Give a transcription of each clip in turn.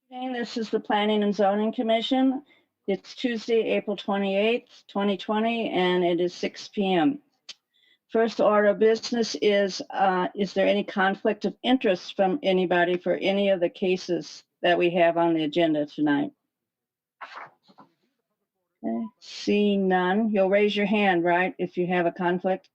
This is the Planning and Zoning Commission. It's Tuesday, April 28th, 2020, and it is 6 p.m. First order of business is there any conflict of interest from anybody for any of the cases that we have on the agenda tonight? Okay. Seeing none, you'll raise your hand, right, if you have a conflict?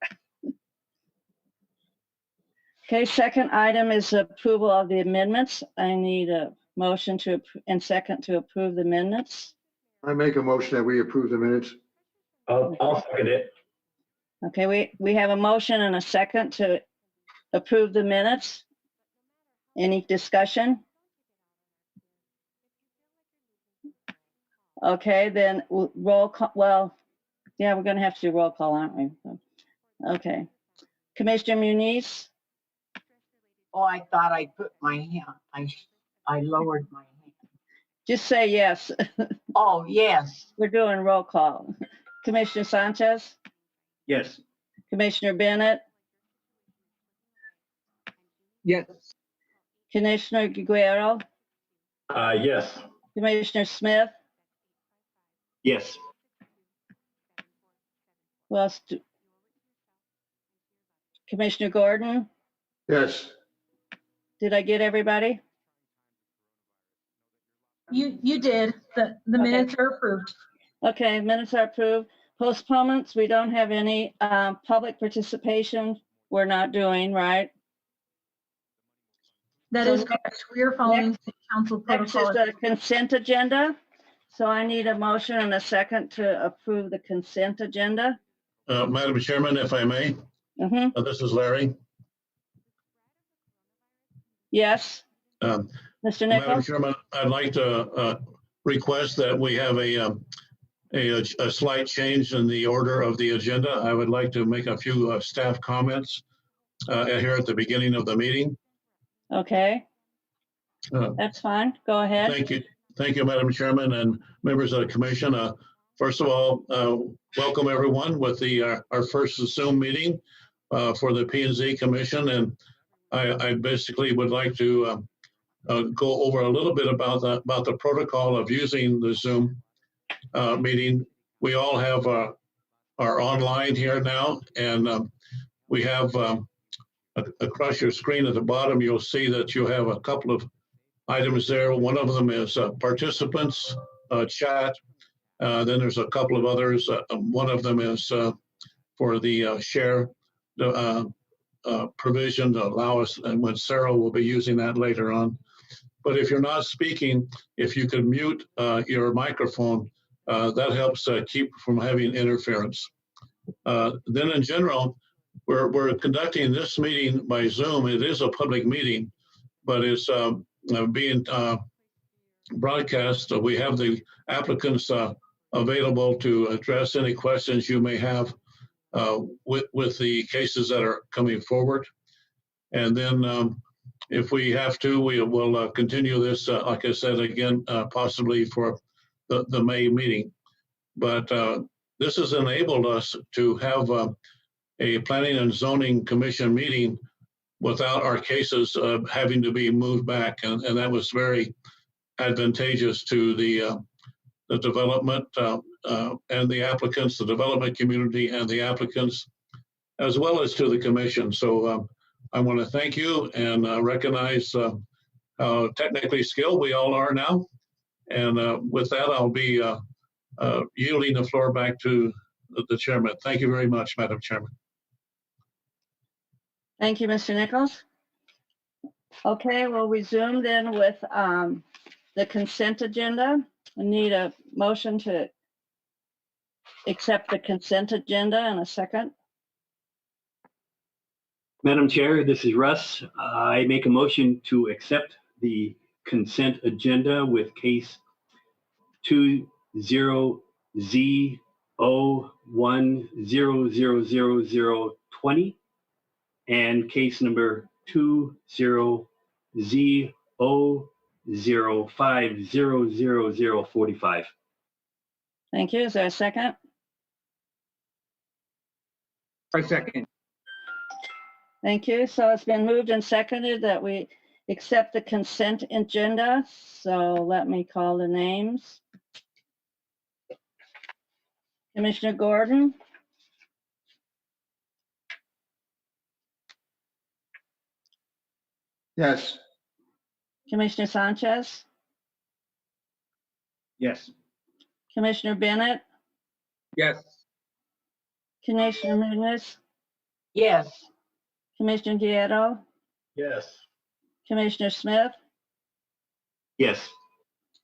Okay, second item is approval of the amendments. I need a motion to and second to approve the minutes. I make a motion that we approve the minutes. I'll second it. Okay, we have a motion and a second to approve the minutes. Any discussion? Okay, then roll call. Well, yeah, we're going to have to do roll call, aren't we? Okay. Commissioner Muniz? Oh, I thought I put my hand, I lowered my hand. Just say yes. Oh, yes. We're doing roll call. Commissioner Sanchez? Yes. Commissioner Bennett? Yes. Commissioner Guerrero? Yes. Commissioner Smith? Yes. Who else? Commissioner Gordon? Yes. Did I get everybody? You did. The minutes are approved. Okay, minutes are approved. Postponements, we don't have any. Public participation, we're not doing, right? That is correct. We are following council Next is protocol. the consent agenda. So I need a motion and a second to approve the consent agenda. Madam Chairman, if I may, this is Larry. Yes, Um, Mr. Madam Nichols? Chairman, I'd like to request that we have a slight change in the order of the agenda. I would like to make a few staff comments here at the beginning of the meeting. Okay, Uh, that's fine. Go ahead. Thank you. Thank you, Madam Chairman and members of the commission. First of all, welcome everyone with our first Zoom meeting for the P&Z Commission. And I basically would like to go over a little bit about the protocol of using the Zoom meeting. We all have our online here now, and we have across your screen at the bottom, you'll see that you have a couple of items there. One of them is participants chat. Then there's a couple of others. One of them is for the share provision to allow us, and when Sarah will be using that later on. But if you're not speaking, if you could mute your microphone, that helps keep from having interference. Then in general, we're conducting this meeting by Zoom. It is a public meeting, but it's being broadcast. We have the applicants available to address any questions you may have with the cases that are coming forward. And then if we have to, we will continue this, like I said, again, possibly for the May meeting. But this has enabled us to have a Planning and Zoning Commission meeting without our cases having to be moved back. And that was very advantageous to the development and the applicants, the development community and the applicants, as well as to the commission. So I want to thank you and recognize how technically skilled we all are now. And with that, I'll be yielding the floor back to the chairman. Thank you very much, Madam Chairman. Thank you, Mr. Nichols. Okay, we'll resume then with the consent agenda. I need a motion to accept the consent agenda in a second. Madam Chair, this is Russ. I make a motion to accept the consent agenda with case 20Z01000020 and case number 20Z05000045. Thank you. Is there a second? I second. Thank you. So it's been moved and seconded that we accept the consent agenda. So let me call the names. Commissioner Gordon, Yes. Commissioner Sanchez, Yes. Commissioner Bennett, Yes. Commissioner Muniz, Yes. Commissioner Guerrero, Yes. Commissioner Smith, Yes.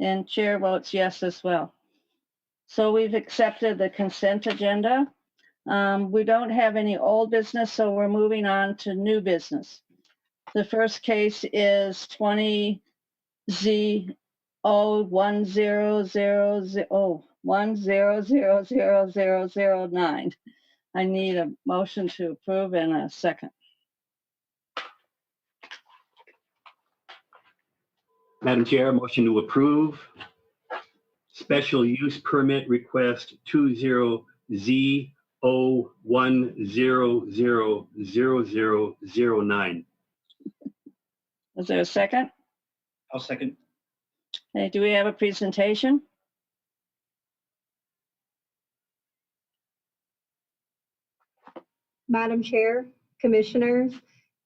and chair votes yes as well. So we've accepted the consent agenda. We don't have any old business, so we're moving on to new business. The first case is 20Z01000009. I need a motion to approve in a second. Madam Chair, motion to approve special use permit request 20Z01000009. Is there a second? I'll second. Okay, do we have a presentation? Madam Chair, Commissioners,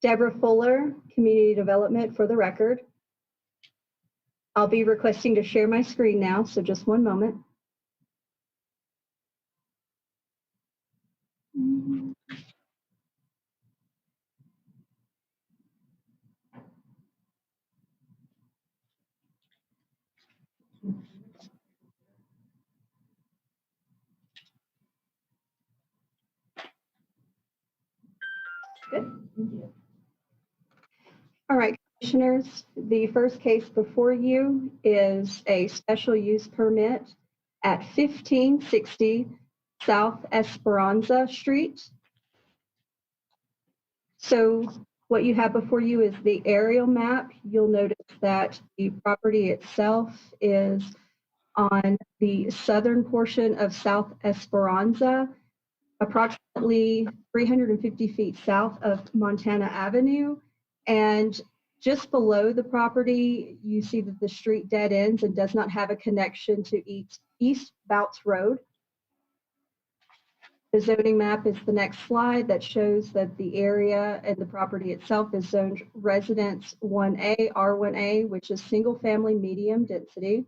Deborah Fuller, Community Development for the record. I'll be requesting to share my screen now, so just one moment. Good. All right, Commissioners, the first case before you is a special use permit at 1560 South Esperanza Street. So what you have before you is the aerial map. You'll notice that the property itself is on the southern portion of South Esperanza, approximately 350 feet south of Montana Avenue. And just below the property, you see that the street dead ends and does not have a connection to East Bouts Road. The zoning map is the next slide that shows that the area and the property itself is zoned Residence 1A, R1A, which is single family medium density.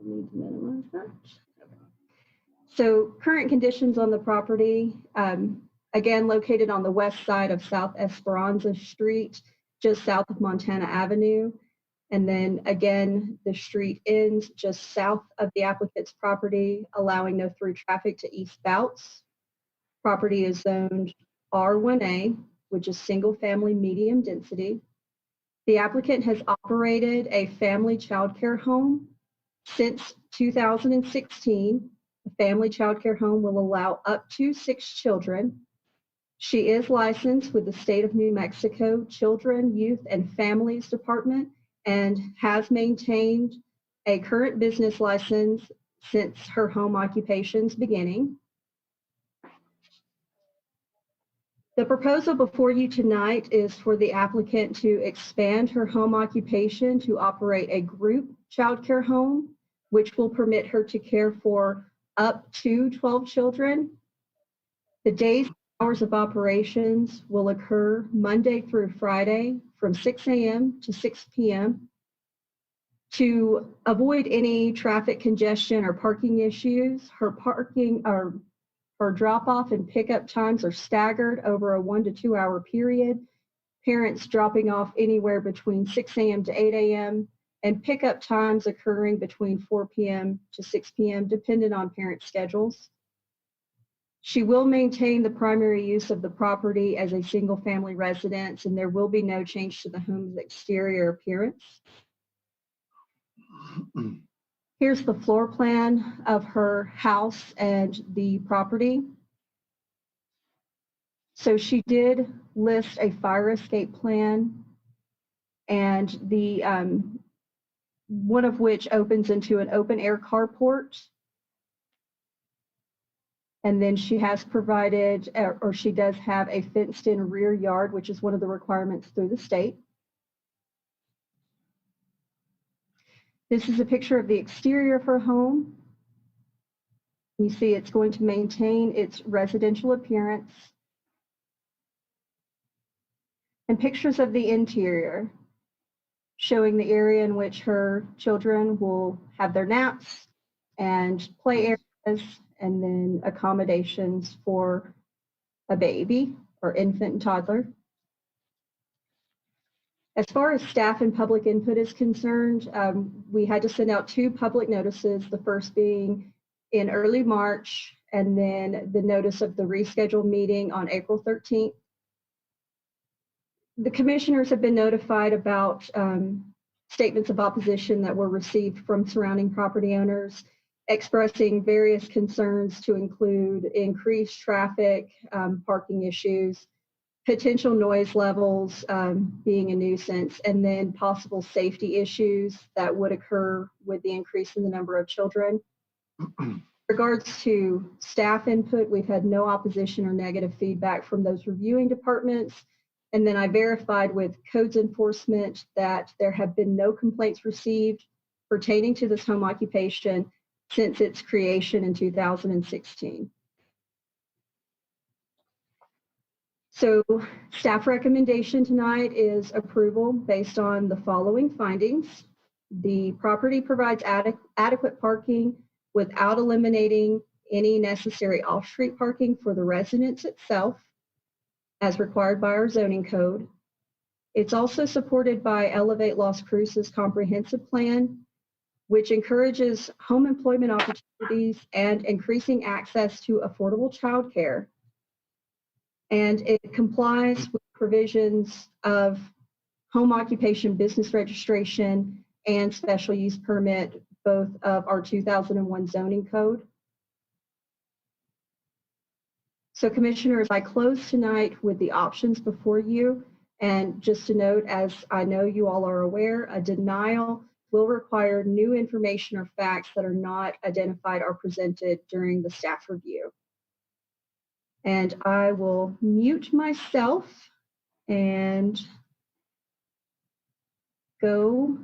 Need to minimize that. So current conditions on the property, again, located on the west side of South Esperanza Street, just south of Montana Avenue. And then again, the street ends just south of the applicant's property, allowing no through traffic to East Bouts. Property is zoned R1A, which is single family medium density. The applicant has operated a family childcare home since 2016. The family childcare home will allow up to 6 children. She is licensed with the state of New Mexico Children, Youth, and Families Department and has maintained a current business license since her home occupation's beginning. The proposal before you tonight is for the applicant to expand her home occupation to operate a group childcare home, which will permit her to care for up to 12 children. The days and hours of operations will occur Monday through Friday from 6 a.m. to 6 p.m. To avoid any traffic congestion or parking issues, her drop-off and pickup times are staggered over a 1 to 2 hour period. Parents dropping off anywhere between 6 a.m. to 8 a.m. and pickup times occurring between 4 p.m. to 6 p.m. depending on parent schedules. She will maintain the primary use of the property as a single family residence, and there will be no change to the home's exterior appearance. Here's the floor plan of her house and the property. So she did list a fire escape plan, and the one of which opens into an open air carport. And then she has provided, or she does have a fenced-in rear yard, which is one of the requirements through the state. This is a picture of the exterior of her home. You see it's going to maintain its residential appearance. And pictures of the interior, showing the area in which her children will have their naps and play areas, and then accommodations for a baby or infant and toddler. As far as staff and public input is concerned, we had to send out 2 public notices, the first being in early March, and then the notice of the rescheduled meeting on April 13th. The commissioners have been notified about statements of opposition that were received from surrounding property owners, expressing various concerns to include increased traffic, parking issues, potential noise levels being a nuisance, and then possible safety issues that would occur with the increase in the number of children. In regards to staff input, we've had no opposition or negative feedback from those reviewing departments. And then I verified with codes enforcement that there have been no complaints received pertaining to this home occupation since its creation in 2016. So staff recommendation tonight is approval based on the following findings. The property provides adequate parking without eliminating any necessary off-street parking for the residence itself, as required by our zoning code. It's also supported by Elevate Las Cruces comprehensive plan, which encourages home employment opportunities and increasing access to affordable childcare. And it complies with provisions of home occupation business registration and special use permit, both of our 2001 zoning code. So commissioners, I close tonight with the options before you. And just to note, as I know you all are aware, a denial will require new information or facts that are not identified or presented during the staff review. And I will mute myself and go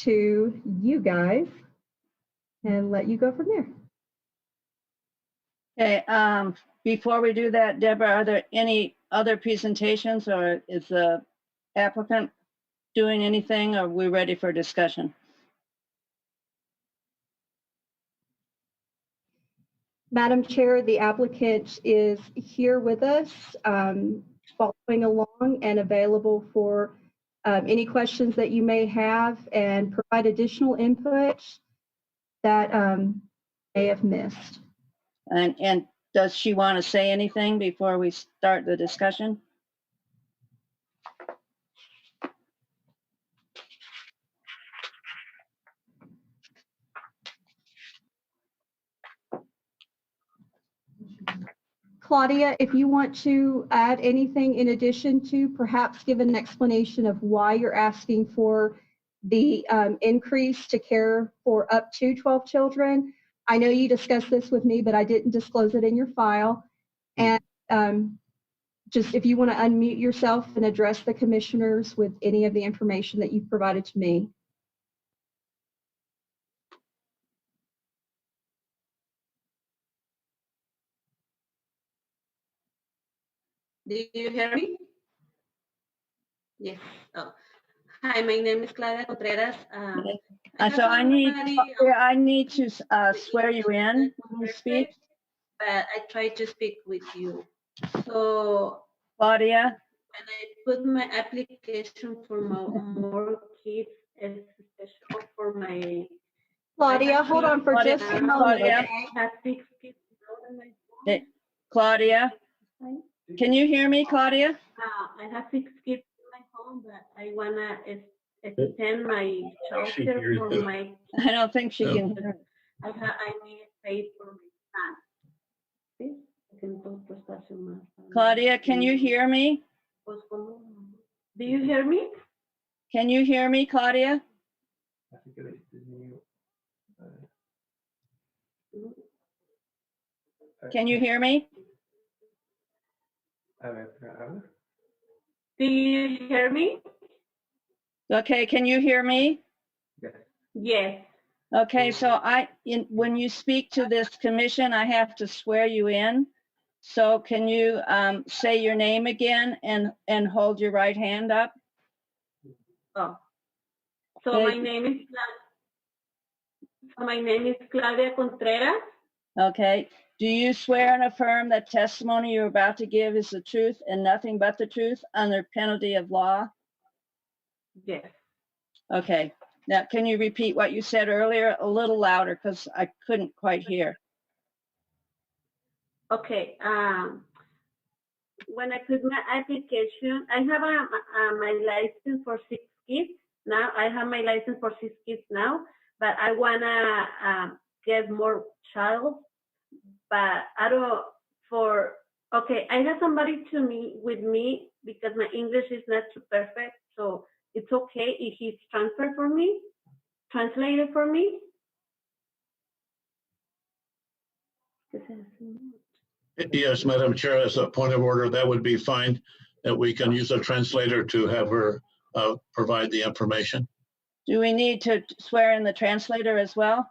to you guys and let you go from there. Okay, before we do that, Deborah, are there any other presentations, or is the applicant doing anything? Or are we ready for discussion? Madam Chair, the applicant is here with us, following along and available for any questions that you may have and provide additional input that may have missed. And does she want to say anything before we start the discussion? Claudia, if you want to add anything in addition to perhaps give an explanation of why you're asking for the increase to care for up to 12 children. I know you discussed this with me, but I didn't disclose it in your file. And just if you want to unmute yourself and address the commissioners with any of the information that you've provided to me. Do you hear me? Yes. Oh. Hi, my name is Claudia Contreras. So I need to swear you in when you speak. But I try to speak with you. So Claudia, when I put my application for more kids, especially for my Claudia, hold on for just a moment. Claudia. Okay? I have 6 kids now in my home. Claudia, can you hear me, Claudia? I have 6 kids in my home, but I wanna extend my childcare for my. I don't think she can hear. I need space for my son. ¿Sí? Entonces, Claudia, can you hear me? Do you hear me? Can you hear me, Claudia? Can you hear me? Do you hear me? Okay, can you hear me? Yes. Okay, so when you speak to this commission, I have to swear you in. So can you say your name again and hold your right hand up? Oh. So Okay. my name is Claudia Contreras. Okay. Do you swear and affirm that testimony you're about to give is the truth and nothing but the truth under penalty of law? Yes. Okay. Now, can you repeat what you said earlier a little louder because I couldn't quite hear? Okay. When I put my application, I have my license for 6 kids. Now I have my license for 6 kids now, but I wanna get more child. But I don't okay. I have somebody with me because my English is not too perfect, so it's okay if he's translated for me. Yes, Madam Chair, as a point of order, that would be fine, that we can use a translator to have her provide the information. Do we need to swear in the translator as well?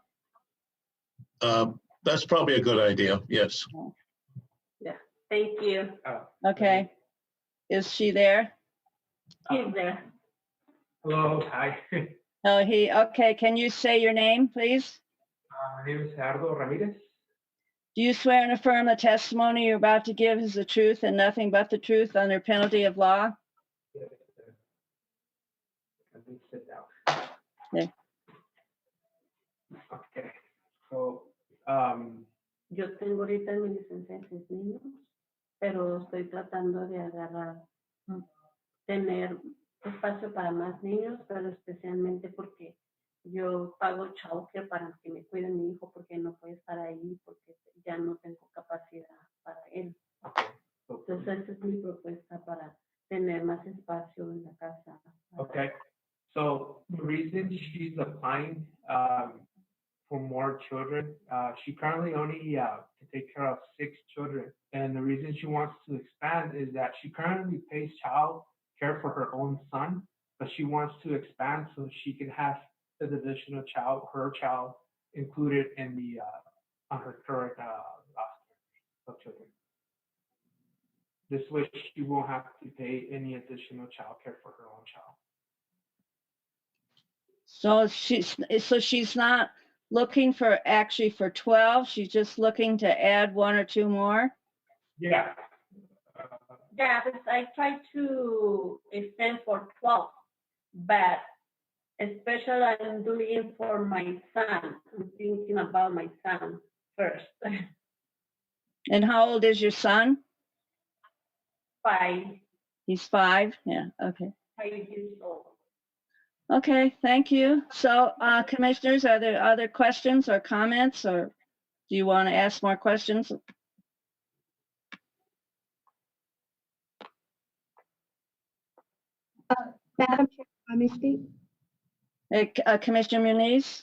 That's probably a good idea, yes. Yeah, thank you. Okay. Is she there? He's there. Hello, hi. Oh, okay. Can you say your name, please? My name is Gerardo Ramirez. Do you swear and affirm the testimony you're about to give is the truth and nothing but the truth under penalty of law? Yes, sir. Let me sit down. Okay. Okay. So, Yo tengo ahorita mi licencia de 6 niños, pero estoy tratando de tener espacio para más niños, pero especialmente porque yo pago childcare para que me cuide mi hijo porque no puede estar ahí porque ya no tengo capacidad para él. okay. So, Entonces esa es mi propuesta para tener más espacio en la casa. okay. So the reason she's applying for more children, she currently only can take care of 6 children. And the reason she wants to expand is that she currently pays child care for her own son, but she wants to expand so she can have the additional child, her child, included in the on her current roster of children. This way, she won't have to pay any additional child care for her own child. So she's not looking for 12. She's just looking to add 1 or 2 more. Yeah. Yeah, because I tried to extend for 12, but especially I'm doing for my son. I'm thinking about my son first. And how old is your son? 5 He's 5. Yeah. Okay. years old. Okay. Thank you. So, commissioners, are there other questions or comments, or do you want to ask more questions? Madam Chair, I may speak. Commissioner Muniz?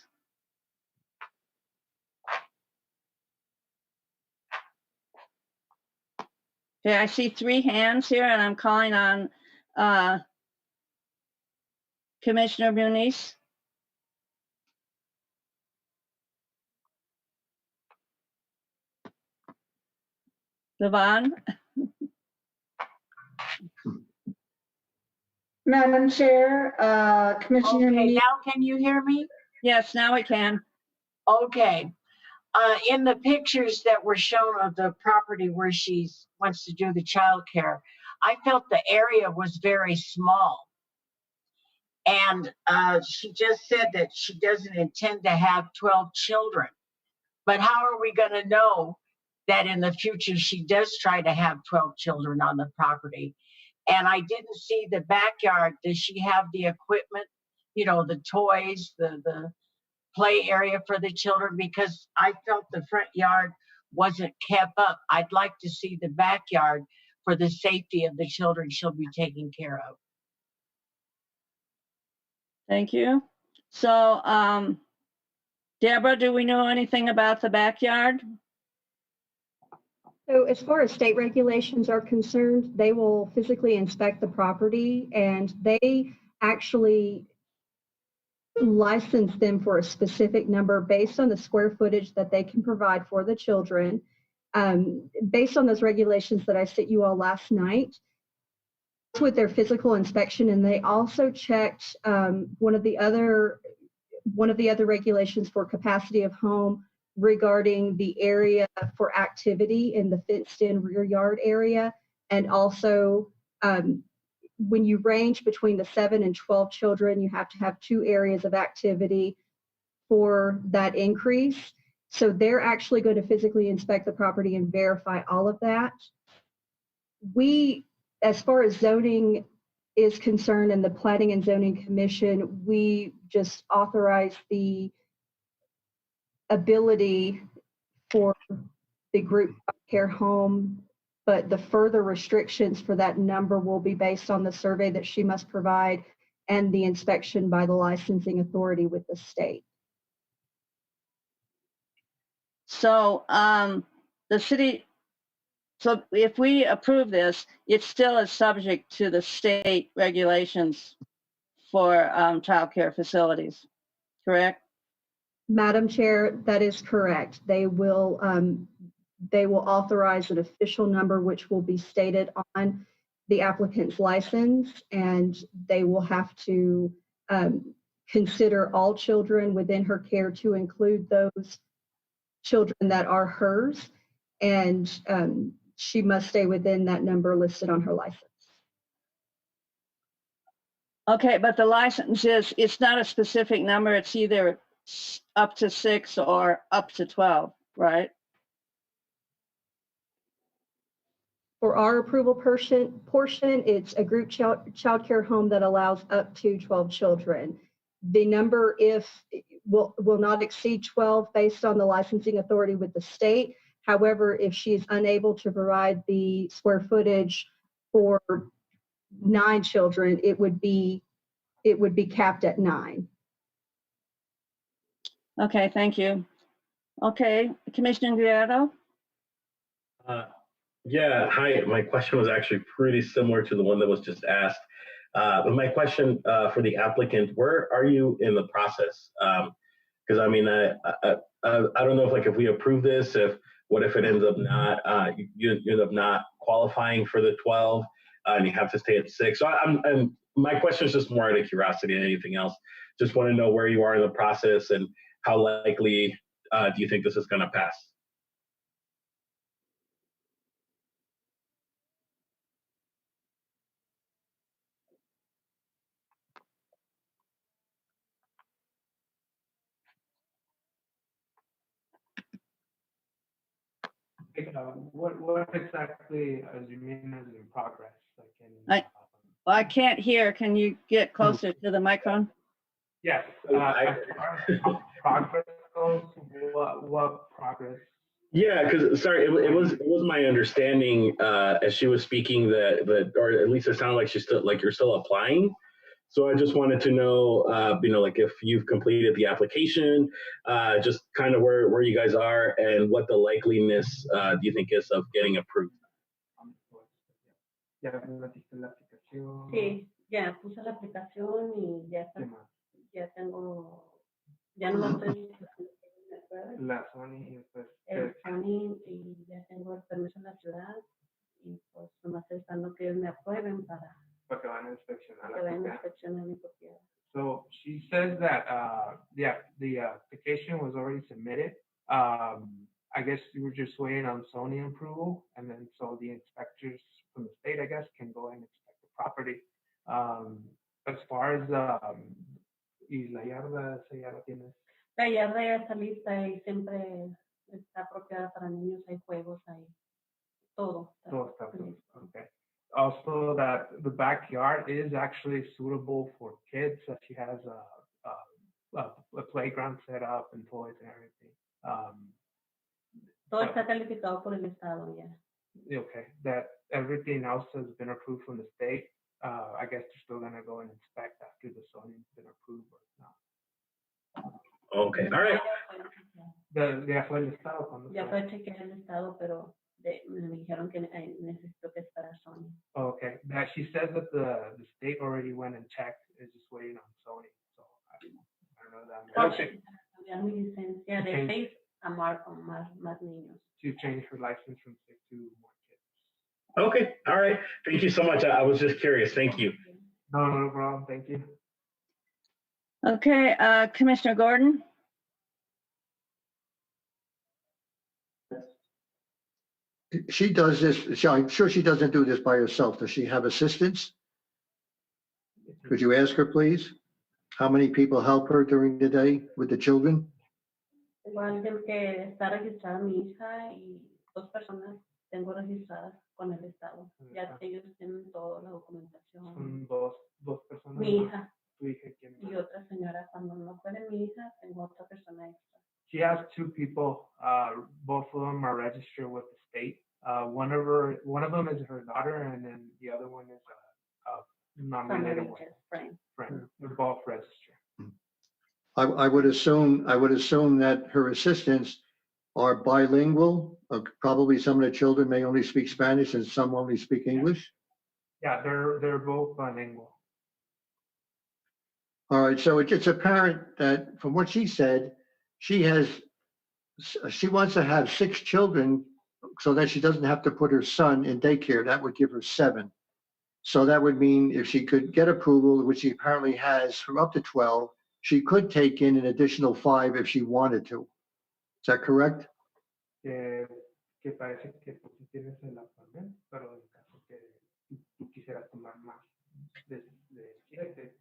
Okay, I see 3 hands here, and I'm calling on Commissioner Muniz. Levon? Madam Chair, Commissioner Okay, Muniz. now can you hear me? Yes, now we can. Okay. In the pictures that were shown of the property where she wants to do the childcare, I felt the area was very small. And she just said that she doesn't intend to have 12 children. But how are we going to know that in the future she does try to have 12 children on the property? And I didn't see the backyard. Does she have the equipment, you know, the toys, the play area for the children? Because I felt the front yard wasn't kept up. I'd like to see the backyard for the safety of the children she'll be taking care of. Thank you. So, Deborah, do we know anything about the backyard? So as far as state regulations are concerned, they will physically inspect the property and they actually license them for a specific number based on the square footage that they can provide for the children. Based on those regulations that I sent you all last night, with their physical inspection, and they also checked one of the other regulations for capacity of home regarding the area for activity in the fenced-in rear yard area, and also when you range between the 7 and 12 children, you have to have 2 areas of activity for that increase. So they're actually going to physically inspect the property and verify all of that. We, as far as zoning is concerned and the Planning and Zoning Commission, we just authorize the ability for the group care home, but the further restrictions for that number will be based on the survey that she must provide and the inspection by the licensing authority with the state. So the city, so if we approve this, it still is subject to the state regulations for childcare facilities, correct? Madam Chair, that is correct. They will authorize an official number which will be stated on the applicant's license, and they will have to consider all children within her care to include those children that are hers, and she must stay within that number listed on her license. Okay, but the license is, it's not a specific number. It's either up to 6 or up to 12, right? For our approval portion, it's a group child care home that allows up to 12 children. The number will not exceed 12 based on the licensing authority with the state. However, if she is unable to provide the square footage for 9 children, it would be capped at 9. Okay, thank you. Okay, Commissioner Guerrero? Yeah, hi. My question was actually pretty similar to the one that was just asked. But my question for the applicant, where are you in the process? Because I mean, I don't know if we approve this, what if it ends up not, you end up not qualifying for the 12 and you have to stay at 6. So my question is just more out of curiosity than anything else. Just want to know where you are in the process and how likely do you think this is going to pass? What exactly as you mean as in progress? I can't hear. Can you get closer to the microphone? Yes. As far as progress goes, what progress? Yeah, because sorry, it was my understanding as she was speaking that or at least it sounded like you're still applying. So I just wanted to know, if you've completed the application, just kind of where you guys are and what the likeliness do you think is of getting approved? Sí, ya puse la aplicación y ya está, ya tengo, ya no estoy la Sony y pues el Sony y ya tengo el permiso en la ciudad y pues nomás estoy esperando que ellos me aprueben para que van a inspeccionar que vayan a inspeccionar mi propiedad. So she says that the application was already submitted. I guess you were just waiting on Sony approval, and then so the inspectors from the state, I guess, can go and inspect the property. As far as y la yarda, esa ya la tienes. La yarda ya está lista y siempre está apropiada para niños, hay juegos, hay todo. Todo está listo. Okay. Also, that the backyard is actually suitable for kids. That she has a playground set up and toys and everything. Todo está calificado por el estado ya. Okay, that everything else has been approved from the state. I guess they're still gonna go and inspect after the zoning's been approved or not. Okay, all right. Ya fue el estado. Ya fue chequear el estado, pero me dijeron que necesito que esperar Sony. Okay, that she says that the state already went and checked, is just waiting on Sony, so I don't know that. Porque cambiar mi licencia de Okay. 6 a más niños. To change her license from 6 to more kids. Okay, all right. Thank you so much. I was just curious. Thank you. No problem, thank you. Okay, Commissioner Gordon? She does this, I'm sure she doesn't do this by herself. Does she have assistants? Could you ask her, please? How many people help her during the day with the children? Tengo alguien que está registrada mi hija y 2 personas tengo registradas con el Estado. Ya ellos tienen toda la documentación. Son dos personas. Mi hija Tu hija, ¿quién y más? otra señora. Cuando no puede mi hija, tengo otra persona extra. She has 2 people. Both of them are registered with the state. One of them is her daughter, and then the other one is a non-related one. Friend. They're both registered. I would assume that her assistants are bilingual. Probably some of the children may only speak Spanish and some only speak English. Yeah, they're both bilingual. All right, so it's apparent that from what she said, she wants to have 6 children so that she doesn't have to put her son in daycare. That would give her 7. So that would mean if she could get approval, which she apparently has for up to 12, she could take in an additional 5 if she wanted to. Is that correct? Que parece que tú sí tienes el apartamento, pero en caso que tú quisieras tomar más de 7,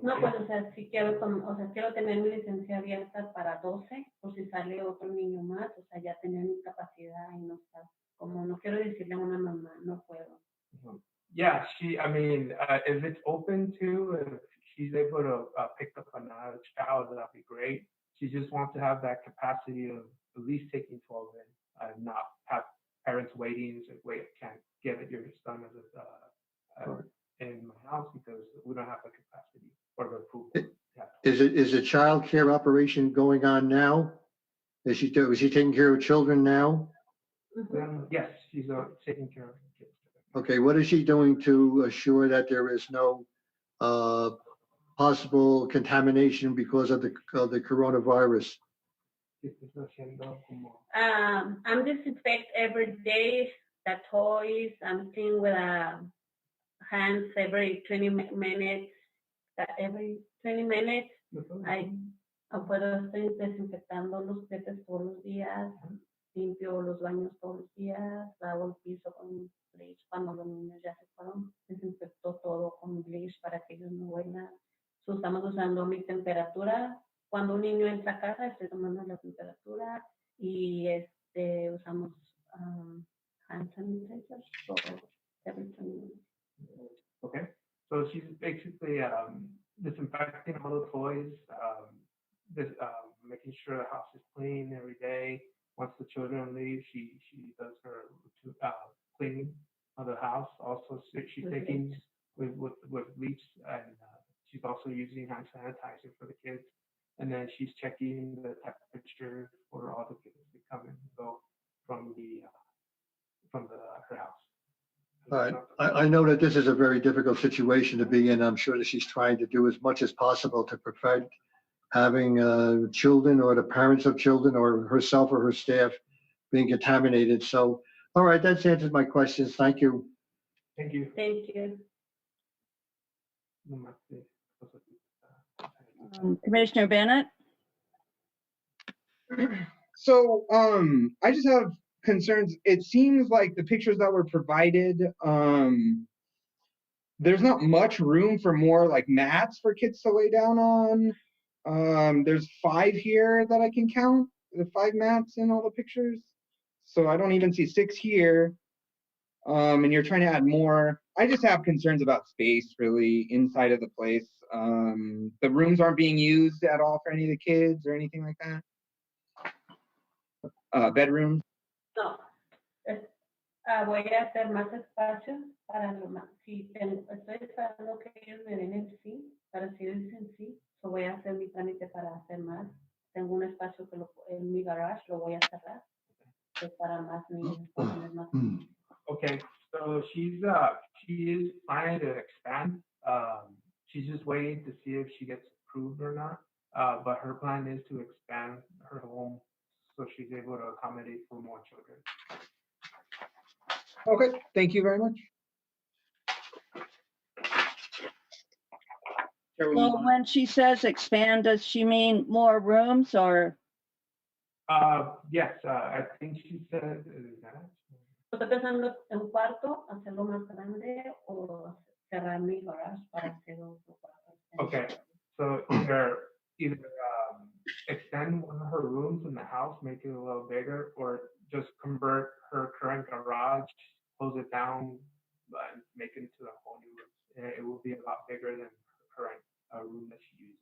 No, pues, o sea, si quiero, quiero tener mi licencia abierta para 12, por si sale otro niño más, o sea, ya tener mi capacidad y no estar, como no quiero decirle a una mamá, no puedo. Yeah, if it's open to, if she's able to pick up another child, that'd be great. She just wants to have that capacity of at least taking 12 in, and not have parents waiting, say, wait, I can't get your son in my house because we don't have the capacity or the approval. Is a child care operation going on now? Is she taking care of children now? Yes, she's taking care of kids. Okay, what is she doing to assure that there is no possible contamination because of the coronavirus? I'm disinfect every day the toys. I'm cleaning with hands every 20 minutes. Every 20 minutes, I puedo estar desinfectando los juguetes todos los días, limpio los baños todos los días, lavo el piso con bleach cuando los niños ya se fueron, desinfecto todo con bleach para que ellos no huelan. Estamos usando mi temperatura. Cuando un niño entra a casa, estoy tomando la temperatura y usamos hand sanitizer every 20 minutes. Okay, so she's basically disinfecting all the toys, making sure the house is clean every day. Once the children leave, she does her cleaning of the house. Also, she's taking with bleach, and she's also using hand sanitizer for the kids. And then she's checking the temperature for all the kids that come and go from her house. All right, I know that this is a very difficult situation to be in. I'm sure that she's trying to do as much as possible to prevent having children or the parents of children or herself or her staff being contaminated. So, all right, that's answered my questions. Thank you. Thank you. Thank you. Commissioner Bennett? So, I just have concerns. It seems like the pictures that were provided, there's not much room for more like mats for kids to lay down on. There's 5 here that I can count, the 5 mats in all the pictures. So I don't even see 6 here. And you're trying to add more. I just have concerns about space really inside of the place. The rooms aren't being used at all for any of the kids or anything like that. Bedrooms. No, voy a hacer más espacio para los más. Si estoy esperando que ellos me den el sí, para si ellos dicen sí, so voy a hacer mi trámite para hacer más. Tengo un espacio que en mi garage lo voy a cerrar Okay, so she is planning to expand. She's just waiting to see if she gets approved or not. But her plan is to expand her home so she's able to accommodate for more children. Okay, thank you very much. Well, when she says expand, does she mean more rooms or? Yes, I think she said that. ¿Está pensando en un cuarto, hacerlo más grande o cerrar mi garage para hacer otro cuarto? Okay, so either extend one of her rooms in the house, make it a little bigger, or just convert her current garage, close it down, and make it into a whole new room. It will be a lot bigger than her current room that she uses.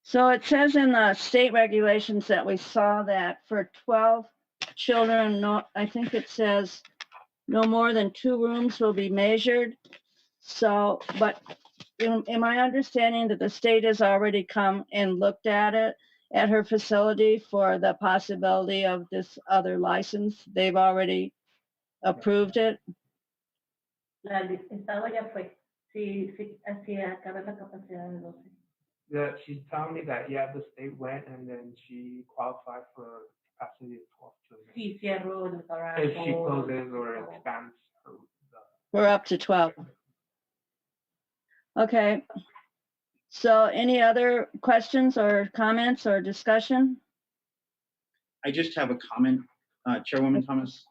So it says in the state regulations that we saw that for 12 children, no, I think it says no more than 2 rooms will be measured. So, but am I understanding that the state has already come and looked at it at her facility for the possibility of this other license? They've already approved it? El estado ya fue. Sí, así acaba la capacidad de 12. Yeah, she's telling me that, yeah, the state went and then she qualified for capacity of 12 children. Sí, cierro el garage. If she closes or expands her. We're up to 12. Okay. So any other questions or comments or discussion? I just have a comment, Chairwoman Thomas.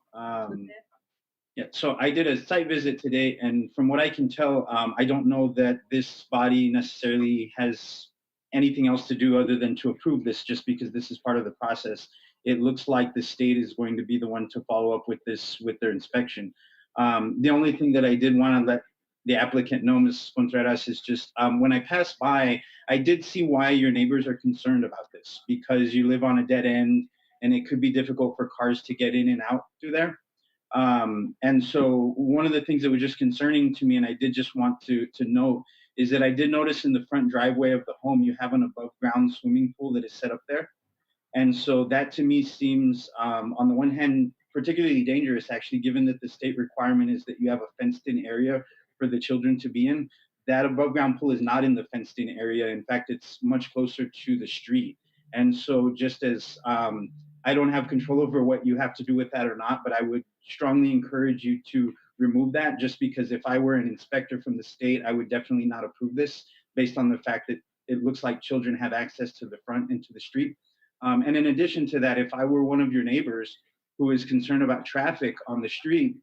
Yeah, so I did a site visit today, and from what I can tell, I don't know that this body necessarily has anything else to do other than to approve this, just because this is part of the process. It looks like the state is going to be the one to follow up with this with their inspection. The only thing that I did want to let the applicant know, Ms. Contreras, is just when I passed by, I did see why your neighbors are concerned about this, because you live on a dead end and it could be difficult for cars to get in and out through there. And so one of the things that was just concerning to me, and I did just want to note, is that I did notice in the front driveway of the home, you have an above ground swimming pool that is set up there. And so that to me seems, on the one hand, particularly dangerous, actually, given that the state requirement is that you have a fenced in area for the children to be in. That above ground pool is not in the fenced in area. In fact, it's much closer to the street. And so just as I don't have control over what you have to do with that or not, but I would strongly encourage you to remove that, just because if I were an inspector from the state, I would definitely not approve this based on the fact that it looks like children have access to the front and to the street. And in addition to that, if I were one of your neighbors who is concerned about traffic on the street,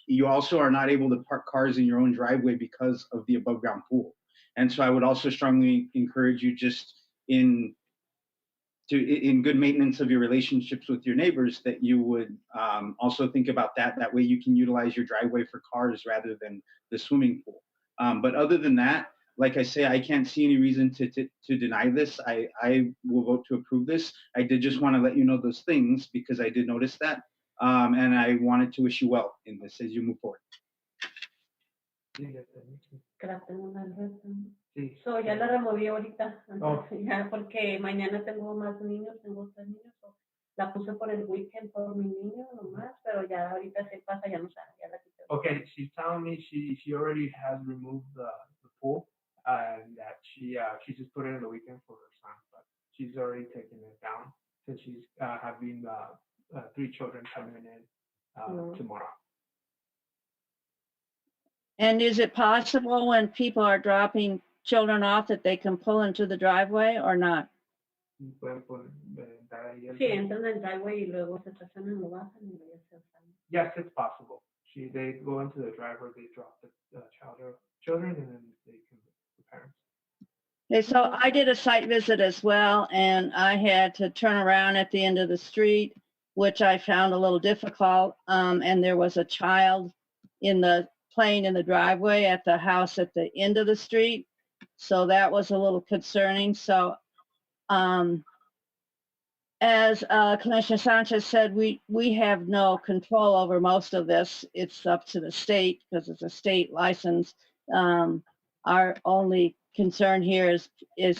you also are not able to park cars in your own driveway because of the above ground pool. And so I would also strongly encourage you, just in good maintenance of your relationships with your neighbors, that you would also think about that. That way you can utilize your driveway for cars rather than the swimming pool. But other than that, like I say, I can't see any reason to deny this. I will vote to approve this. I did just want to let you know those things because I did notice that. And I wanted to wish you well in this as you move forward. So ya la removí ahorita, ya porque mañana tengo más niños, tengo 3 niños. So la puse por el weekend por mi niño nomás, pero ya ahorita se pasa, ya no sale, ya la quité. Okay, she's telling me she already has removed the pool and that she just put it in the weekend for her son, but she's already taken it down since she's having 3 children coming in tomorrow. And is it possible when people are dropping children off that they can pull into the driveway or not? Sí, entran en el driveway y luego se estacionan, lo bajan y luego se salen. Yes, it's possible. They go into the driveway, they drop the children, and then they can the parents. Okay, so I did a site visit as well, and I had to turn around at the end of the street, which I found a little difficult. And there was a child playing in the driveway at the house at the end of the street. So that was a little concerning. So as Commissioner Sanchez said, we have no control over most of this. It's up to the state because it's a state license. Our only concern here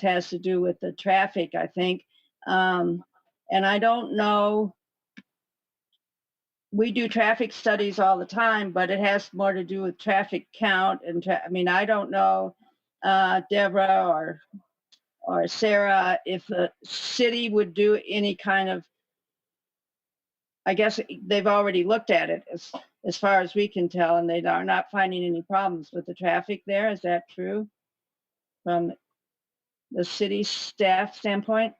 has to do with the traffic, I think. And I don't know we do traffic studies all the time, but it has more to do with traffic count and I mean, I don't know, Deborah or Sarah, if the city would do any kind of, I guess they've already looked at it as far as we can tell, and they are not finding any problems with the traffic there. Is that true from the city staff standpoint?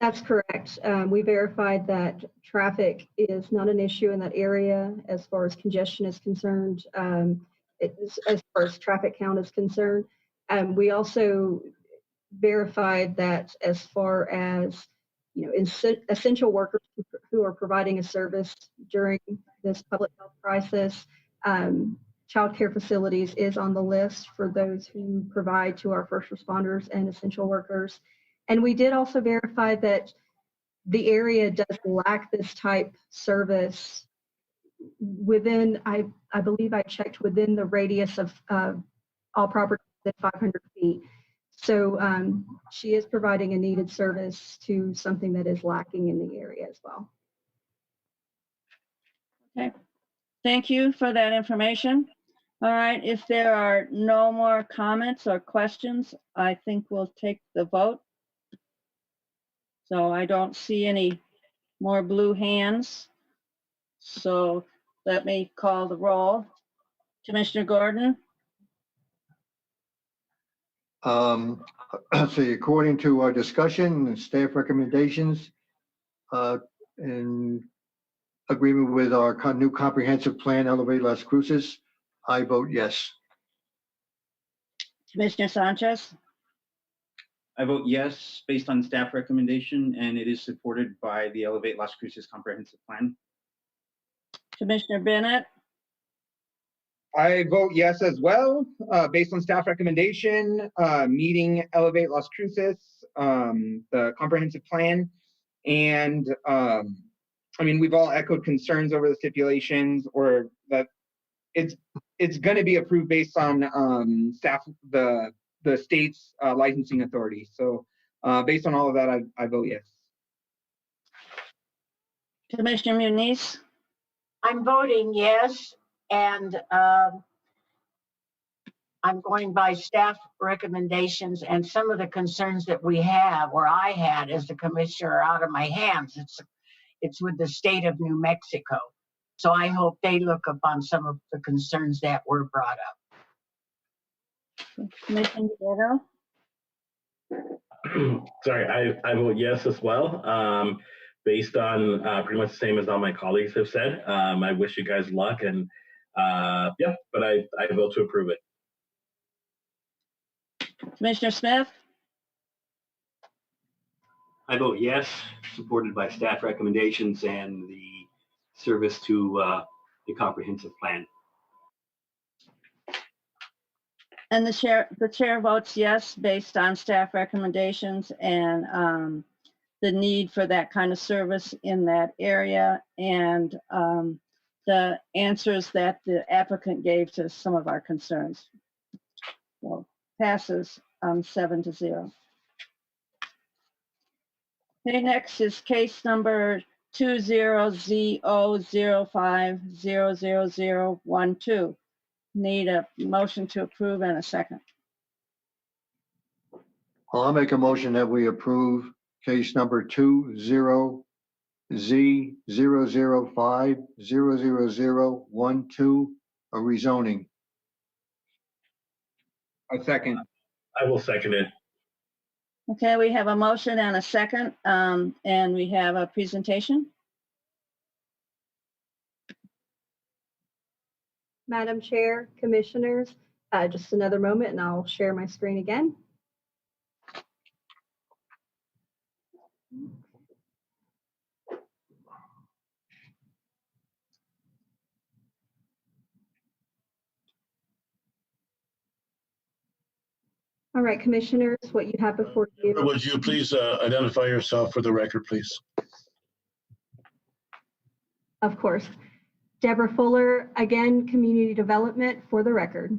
That's correct. We verified that traffic is not an issue in that area as far as congestion is concerned, as far as traffic count is concerned. We also verified that as far as, you know, essential workers who are providing a service during this public health crisis, child care facilities is on the list for those who provide to our first responders and essential workers. And we did also verify that the area does lack this type service within, I believe I checked, within the radius of all properties within 500 feet. So she is providing a needed service to something that is lacking in the area as well. Okay, thank you for that information. All right, if there are no more comments or questions, I think we'll take the vote. So I don't see any more blue hands. So let me call the roll. Commissioner Gordon? See, according to our discussion and staff recommendations, in agreement with our new comprehensive plan, Elevate Las Cruces, I vote yes. Commissioner Sanchez? I vote yes, based on staff recommendation, and it is supported by the Elevate Las Cruces comprehensive plan. Commissioner Bennett? I vote yes as well, based on staff recommendation, meeting Elevate Las Cruces, the comprehensive plan. And I mean, we've all echoed concerns over the stipulations, or that it's going to be approved based on staff, the state's licensing authority. So based on all of that, I vote yes. Commissioner Muniz? I'm voting yes, and I'm going by staff recommendations, and some of the concerns that we have, or I had as the commissioner, are out of my hands. It's with the state of New Mexico. So I hope they look upon some of the concerns that were brought up. Commissioner Guerrero? Sorry, I vote yes as well. Based on pretty much the same as all my colleagues have said. I wish you guys luck, and yeah, but I vote to approve it. Commissioner Smith? I vote yes, supported by staff recommendations and the service to the comprehensive plan. And the chair votes yes, based on staff recommendations and the need for that kind of service in that area, and the answers that the applicant gave to some of our concerns. So passes 7-0. Okay, next is case number 20Z005000012. Need a motion to approve and a second. Well, I'll make a motion that we approve case number 20Z005000012, a rezoning. A second. I will second it. Okay, we have a motion and a second, and we have a presentation. Madam Chair, Commissioners, just another moment and I'll share my screen again. All right, Commissioners, what you have before you. Would you please identify yourself for the record, please? Of course. Deborah Fuller, again, Community Development, for the record.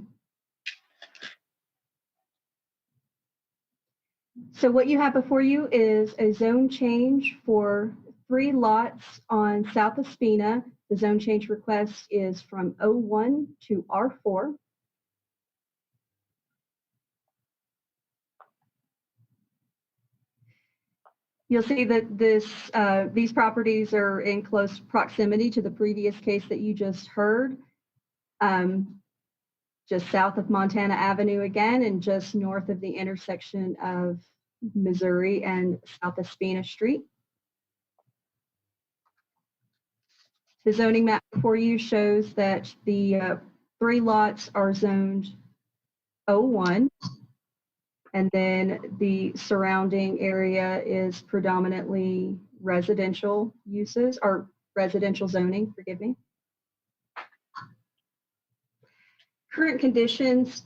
So what you have before you is a zone change for 3 lots on South Espina. The zone change request is from O1 to R4. You'll see that these properties are in close proximity to the previous case that you just heard. Just south of Montana Avenue again, and just north of the intersection of Missouri and South Espina Street. The zoning map before you shows that the 3 lots are zoned O1, and then the surrounding area is predominantly residential uses, or residential zoning, forgive me. Current conditions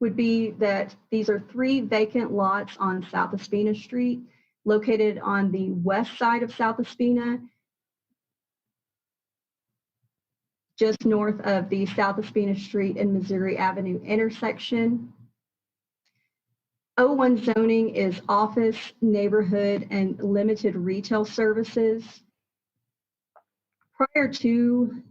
would be that these are 3 vacant lots on South Espina Street, located on the west side of South Espina, just north of the South Espina Street and Missouri Avenue intersection. O1 zoning is office, neighborhood, and limited retail services. Prior to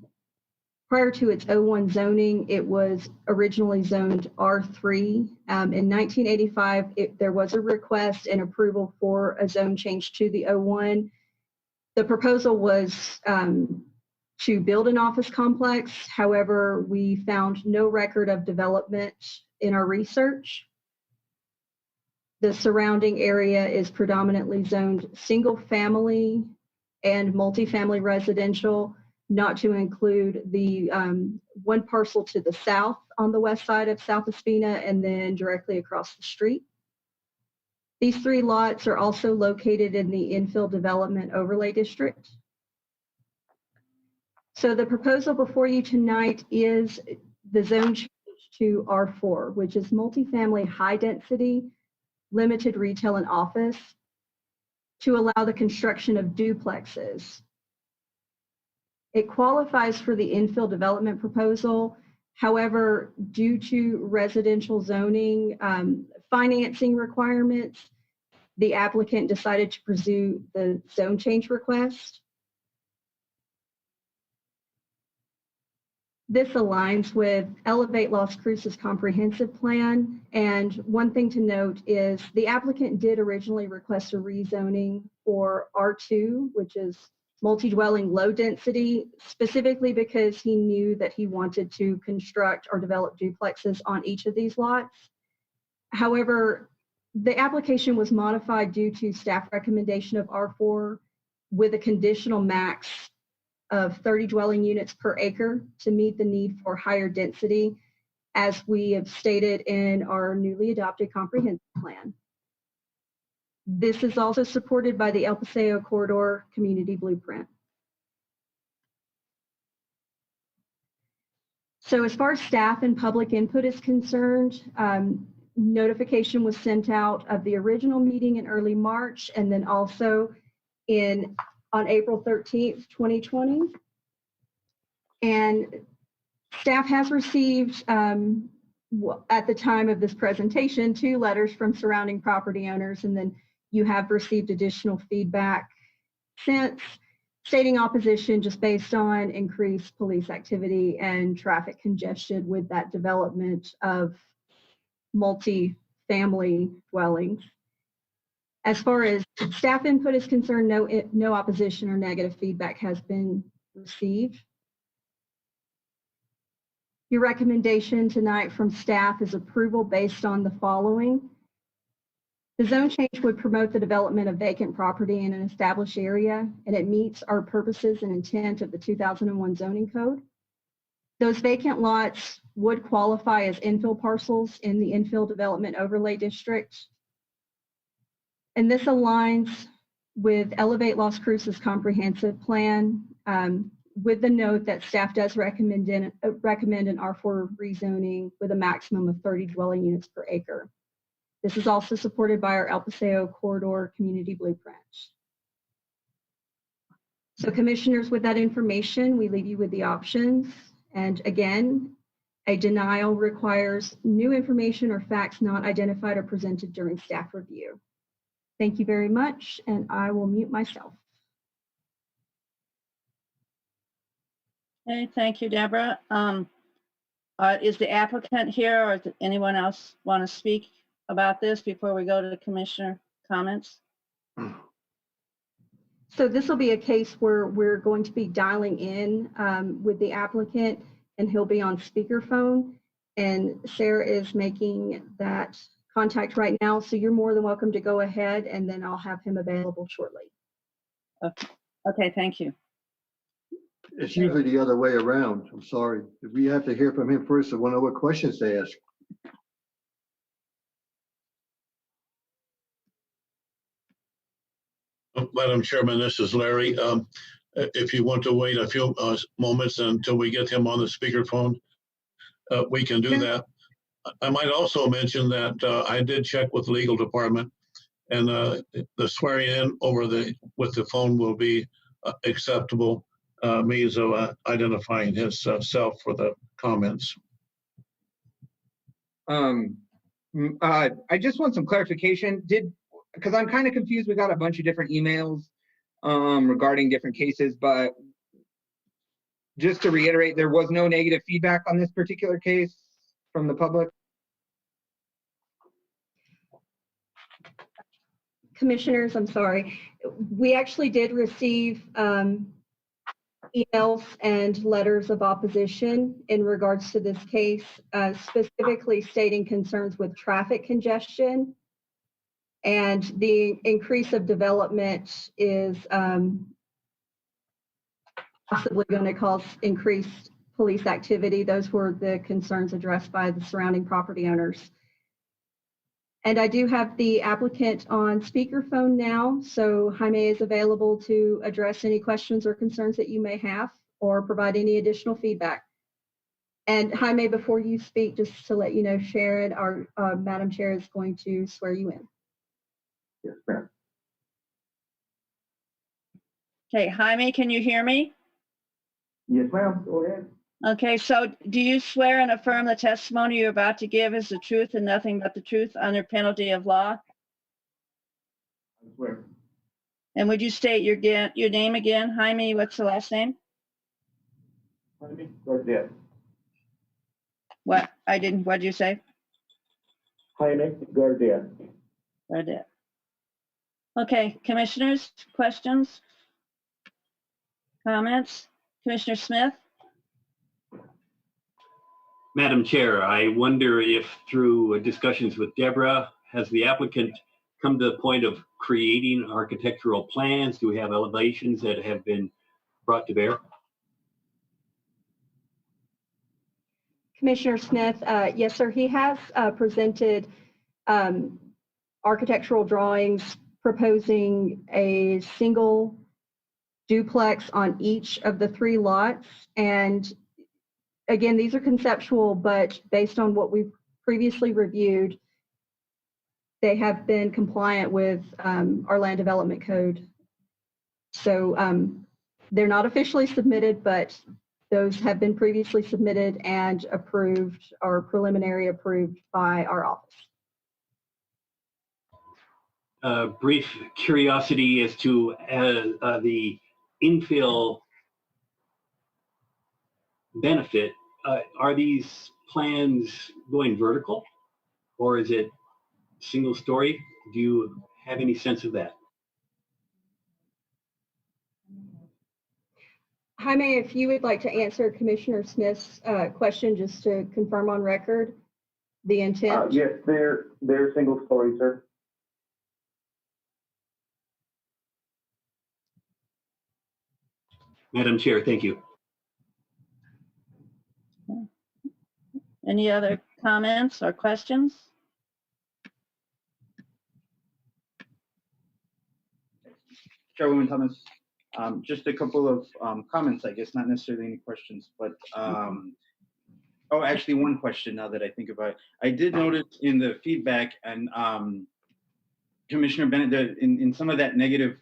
its O1 zoning, it was originally zoned R3. In 1985, there was a request and approval for a zone change to the O1. The proposal was to build an office complex. However, we found no record of development in our research. The surrounding area is predominantly zoned single family and multifamily residential, not to include the 1 parcel to the south on the west side of South Espina and then directly across the street. These 3 lots are also located in the infill development overlay district. So the proposal before you tonight is the zone change to R4, which is multifamily high density, limited retail and office, to allow the construction of duplexes. It qualifies for the infill development proposal. However, due to residential zoning financing requirements, the applicant decided to pursue the zone change request. This aligns with Elevate Las Cruces comprehensive plan. And one thing to note is the applicant did originally request a rezoning for R2, which is multi-dwelling low density, specifically because he knew that he wanted to construct or develop duplexes on each of these lots. However, the application was modified due to staff recommendation of R4 with a conditional max of 30 dwelling units per acre to meet the need for higher density, as we have stated in our newly adopted comprehensive plan. This is also supported by the El Paseo Corridor Community Blueprint. So as far as staff and public input is concerned, notification was sent out of the original meeting in early March, and then also on April 13th, 2020. And staff has received, at the time of this presentation, 2 letters from surrounding property owners, and then you have received additional feedback since, stating opposition just based on increased police activity and traffic congestion with that development of multi-family dwellings. As far as staff input is concerned, no opposition or negative feedback has been received. Your recommendation tonight from staff is approval based on the following. The zone change would promote the development of vacant property in an established area, and it meets our purposes and intent of the 2001 zoning code. Those vacant lots would qualify as infill parcels in the infill development overlay district. And this aligns with Elevate Las Cruces comprehensive plan, with the note that staff does recommend an R4 rezoning with a maximum of 30 dwelling units per acre. This is also supported by our El Paseo Corridor Community Blueprint. So commissioners, with that information, we leave you with the options. And again, a denial requires new information or facts not identified or presented during staff review. Thank you very much, and I will mute myself. Okay, thank you, Deborah. Is the applicant here, or does anyone else want to speak about this before we go to the commissioner comments? So this will be a case where we're going to be dialing in with the applicant, and he'll be on speakerphone. And Sarah is making that contact right now. So you're more than welcome to go ahead, and then I'll have him available shortly. Okay, thank you. It's usually the other way around. I'm sorry. We have to hear from him first. I want to know what questions to ask. Madam Chairman, this is Larry. If you want to wait a few moments until we get him on the speakerphone, we can do that. I might also mention that I did check with the legal department, and the swearing in with the phone will be acceptable means of identifying his self for the comments. I just want some clarification. Because I'm kind of confused. We got a bunch of different emails regarding different cases, but just to reiterate, there was no negative feedback on this particular case from the public. Commissioners, I'm sorry. We actually did receive emails and letters of opposition in regards to this case, specifically stating concerns with traffic congestion. And the increase of development is possibly going to cause increased police activity. Those were the concerns addressed by the surrounding property owners. And I do have the applicant on speakerphone now, so Jaime is available to address any questions or concerns that you may have or provide any additional feedback. And Jaime, before you speak, just to let you know, Sharon, our Madam Chair, is going to swear you in. Yes, ma'am. Okay, Jaime, can you hear me? Yes, ma'am. Go ahead. Okay, so do you swear and affirm the testimony you're about to give is the truth and nothing but the truth under penalty of law? I swear. And would you state your name again? Jaime, what's the last name? Jaime Garcia. What? What'd you say? Jaime Garcia. Read it. Okay, commissioners, questions? Comments? Commissioner Smith? Madam Chair, I wonder if through discussions with Deborah, has the applicant come to the point of creating architectural plans? Do we have elevations that have been brought to bear? Commissioner Smith, yes, sir. He has presented architectural drawings proposing a single duplex on each of the 3 lots. And again, these are conceptual, but based on what we've previously reviewed, they have been compliant with our land development code. So they're not officially submitted, but those have been previously submitted and approved or preliminary approved by our office. Brief curiosity as to the infill benefit. Are these plans going vertical or is it single story? Do you have any sense of that? Jaime, if you would like to answer Commissioner Smith's question, just to confirm on record the intent. Yes, they're single story, sir. Madam Chair, thank you. Any other comments or questions? Chairwoman Thomas, just a couple of comments, I guess, not necessarily any questions, but oh, actually one question now that I think about it. I did notice in the feedback and Commissioner Bennett, in some of that negative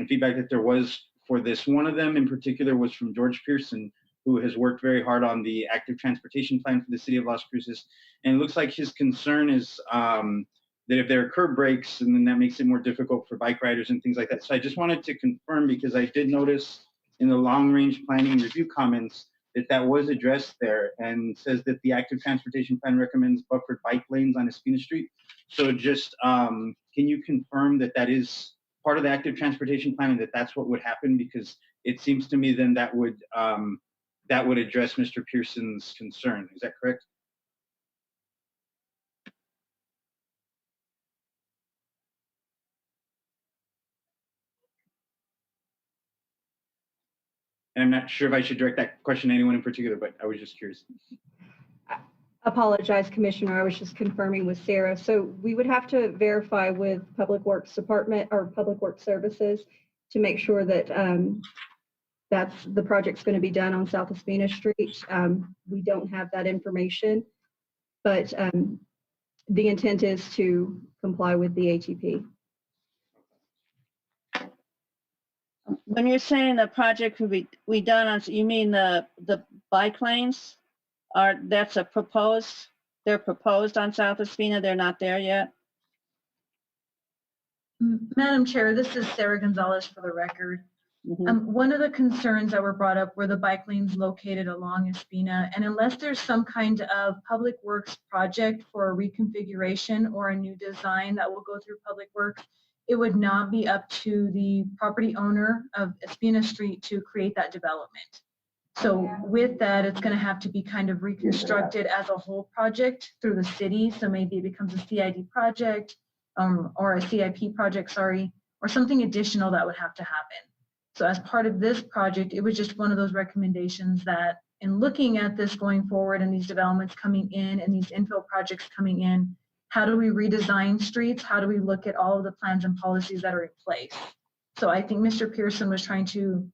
feedback that there was for this, one of them in particular was from George Pearson, who has worked very hard on the active transportation plan for the city of Las Cruces. And it looks like his concern is that if there are curb breaks, and then that makes it more difficult for bike riders and things like that. So I just wanted to confirm, because I did notice in the long-range planning review comments that was addressed there, and says that the active transportation plan recommends buffered bike lanes on Espina Street. So just, can you confirm that that is part of the active transportation plan and that that's what would happen? Because it seems to me then that would address Mr. Pearson's concern. Is that correct? And I'm not sure if I should direct that question to anyone in particular, but I was just curious. Apologize, Commissioner. I was just confirming with Sarah. So we would have to verify with Public Works Department or Public Works Services to make sure that the project's going to be done on South Espina Street. We don't have that information, but the intent is to comply with the ATP. When you're saying the project could be done on, you mean the bike lanes? They're proposed on South Espina, they're not there yet? Madam Chair, this is Sarah Gonzalez for the record. One of the concerns that were brought up were the bike lanes located along Espina, and unless there's some kind of public works project for a reconfiguration or a new design that will go through public works, it would not be up to the property owner of Espina Street to create that development. So with that, it's going to have to be kind of reconstructed as a whole project through the city. So maybe it becomes a CID project or a CIP project, sorry, or something additional that would have to happen. So as part of this project, it was just one of those recommendations that in looking at this going forward and these developments coming in and these infill projects coming in, how do we redesign streets? How do we look at all of the plans and policies that are in place? So I think Mr. Pearson was trying to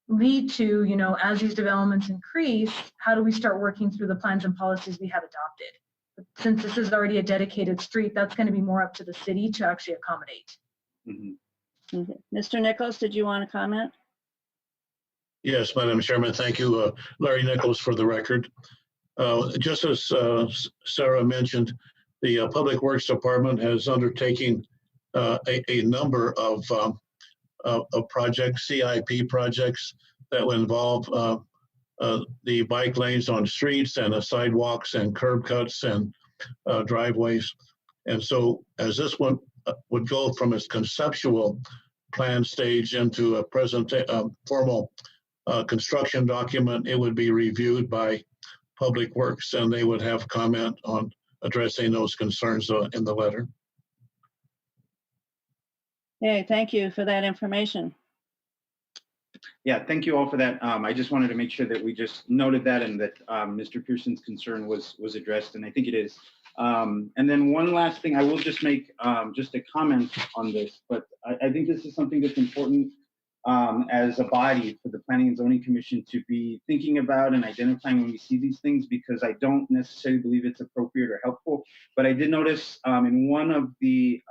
lead to, you know, as these developments increase, how do we start working through the plans and policies we have adopted? But since this is already a dedicated street, that's going to be more up to the city to actually accommodate. Okay. Mr. Nichols, did you want to comment? Yes, Madam Chairman, thank you. Larry Nichols for the record. Just as Sarah mentioned, the Public Works Department has undertaken a number of projects, CIP projects that will involve the bike lanes on streets and the sidewalks and curb cuts and driveways. And so as this one would go from its conceptual plan stage into a present formal construction document, it would be reviewed by Public Works and they would have comment on addressing those concerns in the letter. Hey, thank you for that information. Yeah, thank you all for that. I just wanted to make sure that we just noted that and that Mr. Pearson's concern was addressed, and I think it is. And then one last thing, I will just make just a comment on this, but I think this is something that's important as a body for the Planning and Zoning Commission to be thinking about and identifying when we see these things, because I don't necessarily believe it's appropriate or helpful. But I did notice in one of the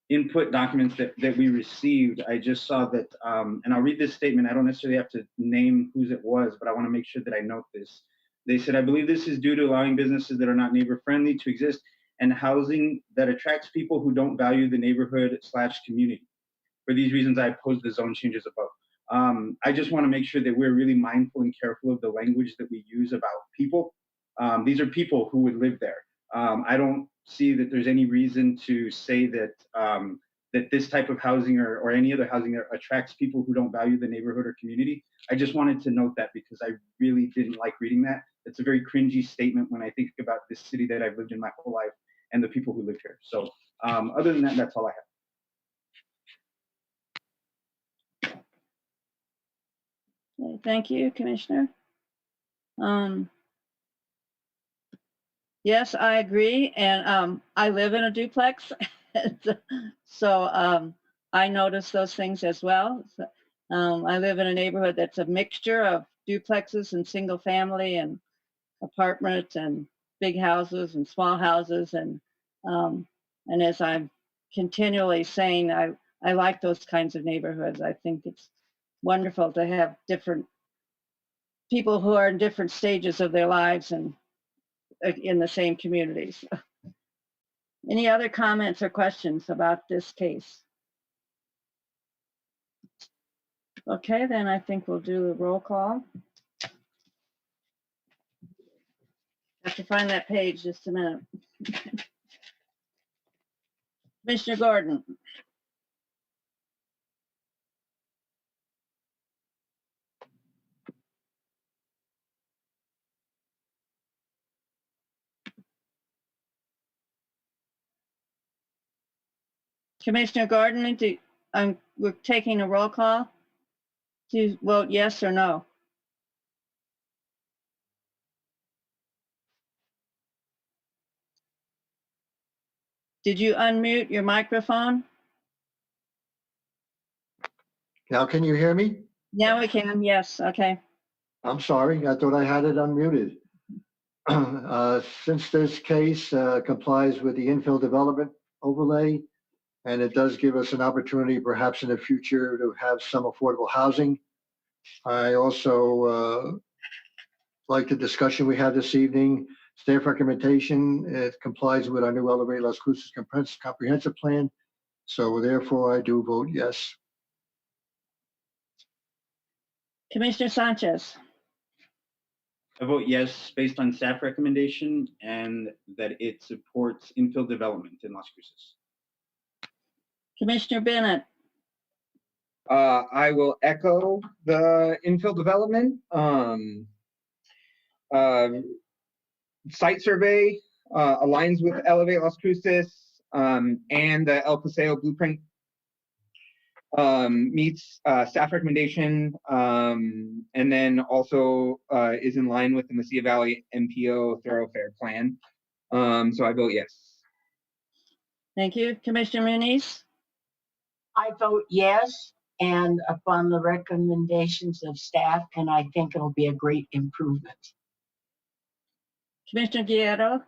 input documents that we received, I just saw that, and I'll read this statement. I don't necessarily have to name whose it was, but I want to make sure that I note this. They said, I believe this is due to allowing businesses that are not neighbor friendly to exist and housing that attracts people who don't value the neighborhood/community. For these reasons, I oppose the zone changes above. I just want to make sure that we're really mindful and careful of the language that we use about people. These are people who would live there. I don't see that there's any reason to say that that this type of housing or any other housing that attracts people who don't value the neighborhood or community. I just wanted to note that because I really didn't like reading that. It's a very cringy statement when I think about this city that I've lived in my whole life and the people who live here. So other than that, that's all I have. Okay, thank you, Commissioner. Yes, I agree, and I live in a duplex, so I notice those things as well. So, I live in a neighborhood that's a mixture of duplexes and single family and apartments and big houses and small houses, and as I'm continually saying, I like those kinds of neighborhoods. I think it's wonderful to have different people who are in different stages of their lives and in the same communities. Any other comments or questions about this case? Okay, then I think we'll do the roll call. Have to find that page, just a minute. Commissioner Gordon, Commissioner Gordon, we're taking a roll call. Do you vote yes or no? Did you unmute your microphone? Now can you hear me? Now we can, yes, okay. I'm sorry, I thought I had it unmuted. Since this case complies with the infill development overlay, and it does give us an opportunity perhaps in the future to have some affordable housing, I also like the discussion we had this evening. Staff recommendation, it complies with our new Elevate Las Cruces comprehensive plan. So therefore, I do vote yes. Commissioner Sanchez, I vote yes, based on staff recommendation and that it supports infill development in Las Cruces. Commissioner Bennett, I will echo the infill development. Site survey aligns with Elevate Las Cruces, and the El Paseo blueprint meets staff recommendation, and then also is in line with the Mesilla Valley MPO thoroughfare plan. So I vote yes. thank you. Commissioner Muniz, I vote yes, and upon the recommendations of staff, and I think it'll be a great improvement. Commissioner Guerrero,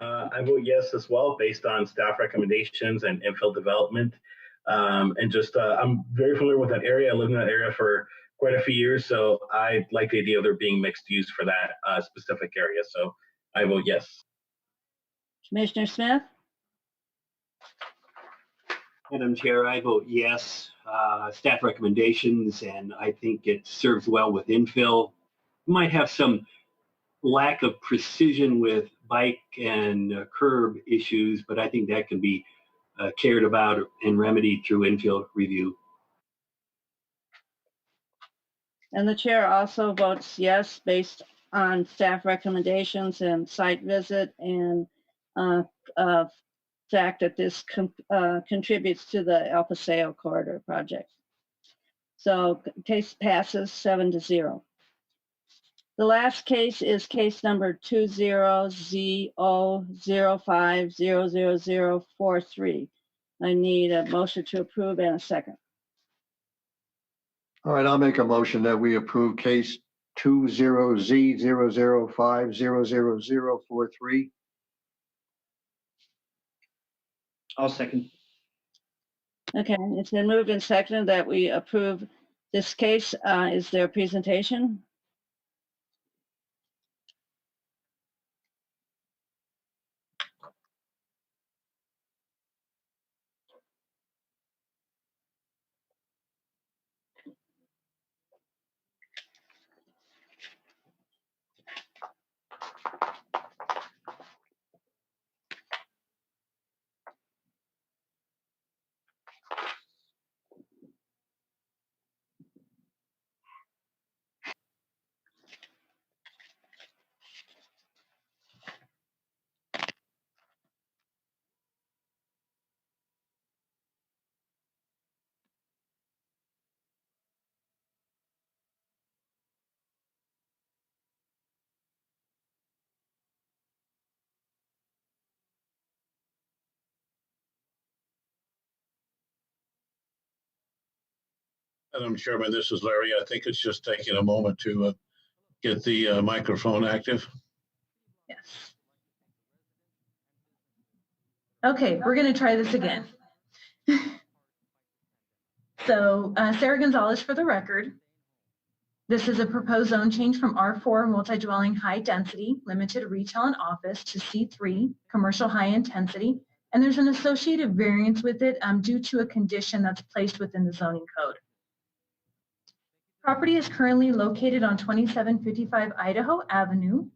I vote yes as well, based on staff recommendations and infill development. And just, I'm very familiar with that area. I lived in that area for quite a few years, so I like the idea of there being mixed use for that specific area. So I vote yes. Commissioner Smith, Madam Chair, I vote yes. Staff recommendations, and I think it serves well with infill. Might have some lack of precision with bike and curb issues, but I think that can be cared about and remedied through infill review. and the chair also votes yes based on staff recommendations and site visit and fact that this contributes to the El Paseo corridor project. So case passes 7-0. The last case is case number 20Z005000043. I need a motion to approve and a second. All right, I'll make a motion that we approve case 20Z005000043. I'll second. Okay, it's been moved and seconded that we approve this case. Is there a presentation? Madam Chairman, this is Larry. I think it's just taking a moment to get the microphone active. Yes. Okay, we're going to try this again. So Sarah Gonzalez for the record. This is a proposed zone change from R4 multi-dwelling high density, limited retail and office to C3 commercial high intensity. And there's an associated variance with it due to a condition that's placed within the zoning code. Property is currently located on 2755 Idaho Avenue.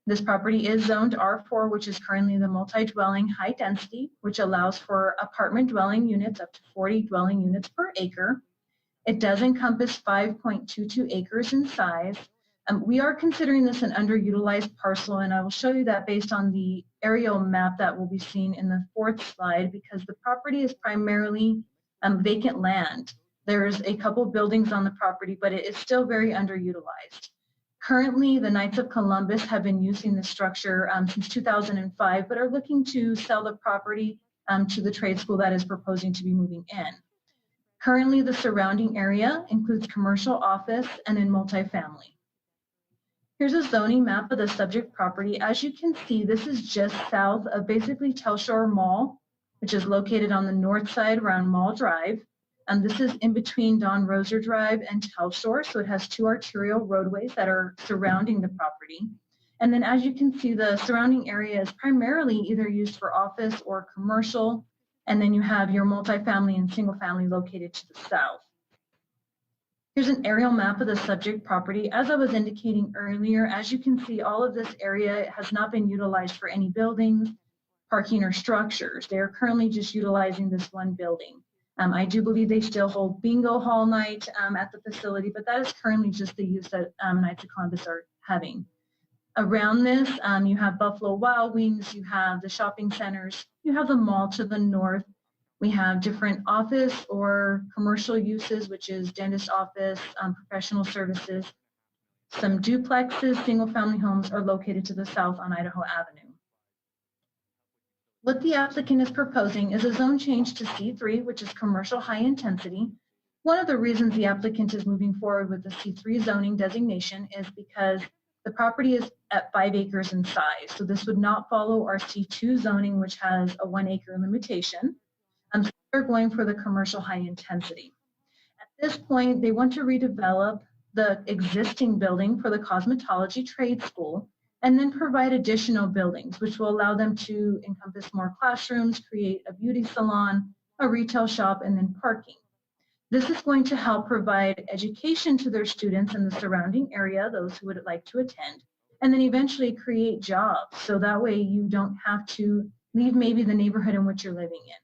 This property is zoned R4, which is currently the multi-dwelling high density, which allows for apartment dwelling units up to 40 dwelling units per acre. It does encompass 5.22 acres in size. We are considering this an underutilized parcel, and I will show you that based on the aerial map that will be seen in the 4th slide, because the property is primarily vacant land. There's a couple buildings on the property, but it is still very underutilized. Currently, the Knights of Columbus have been using this structure since 2005, but are looking to sell the property to the trade school that is proposing to be moving in. Currently, the surrounding area includes commercial office and then multifamily. Here's a zoning map of the subject property. As you can see, this is just south of basically Telshore Mall, which is located on the north side around Mall Drive. This is in between Don Roser Drive and Telshore, so it has 2 arterial roadways that are surrounding the property. And then as you can see, the surrounding area is primarily either used for office or commercial, and then you have your multifamily and single family located to the south. Here's an aerial map of the subject property. As I was indicating earlier, as you can see, all of this area has not been utilized for any buildings, parking, or structures. They are currently just utilizing this one building. I do believe they still hold bingo hall night at the facility, but that is currently just the use that Knights of Columbus are having. Around this, you have Buffalo Wild Wings, you have the shopping centers, you have the mall to the north. We have different office or commercial uses, which is dentist office, professional services. Some duplexes, single-family homes are located to the south on Idaho Avenue. What the applicant is proposing is a zone change to C3, which is commercial high intensity. One of the reasons the applicant is moving forward with the C3 zoning designation is because the property is at 5 acres in size. So this would not follow our C2 zoning, which has a 1 acre limitation. So they're going for the commercial high intensity. At this point, they want to redevelop the existing building for the cosmetology trade school, and then provide additional buildings, which will allow them to encompass more classrooms, create a beauty salon, a retail shop, and then parking. This is going to help provide education to their students in the surrounding area, those who would like to attend, and then eventually create jobs. So that way you don't have to leave maybe the neighborhood in which you're living in.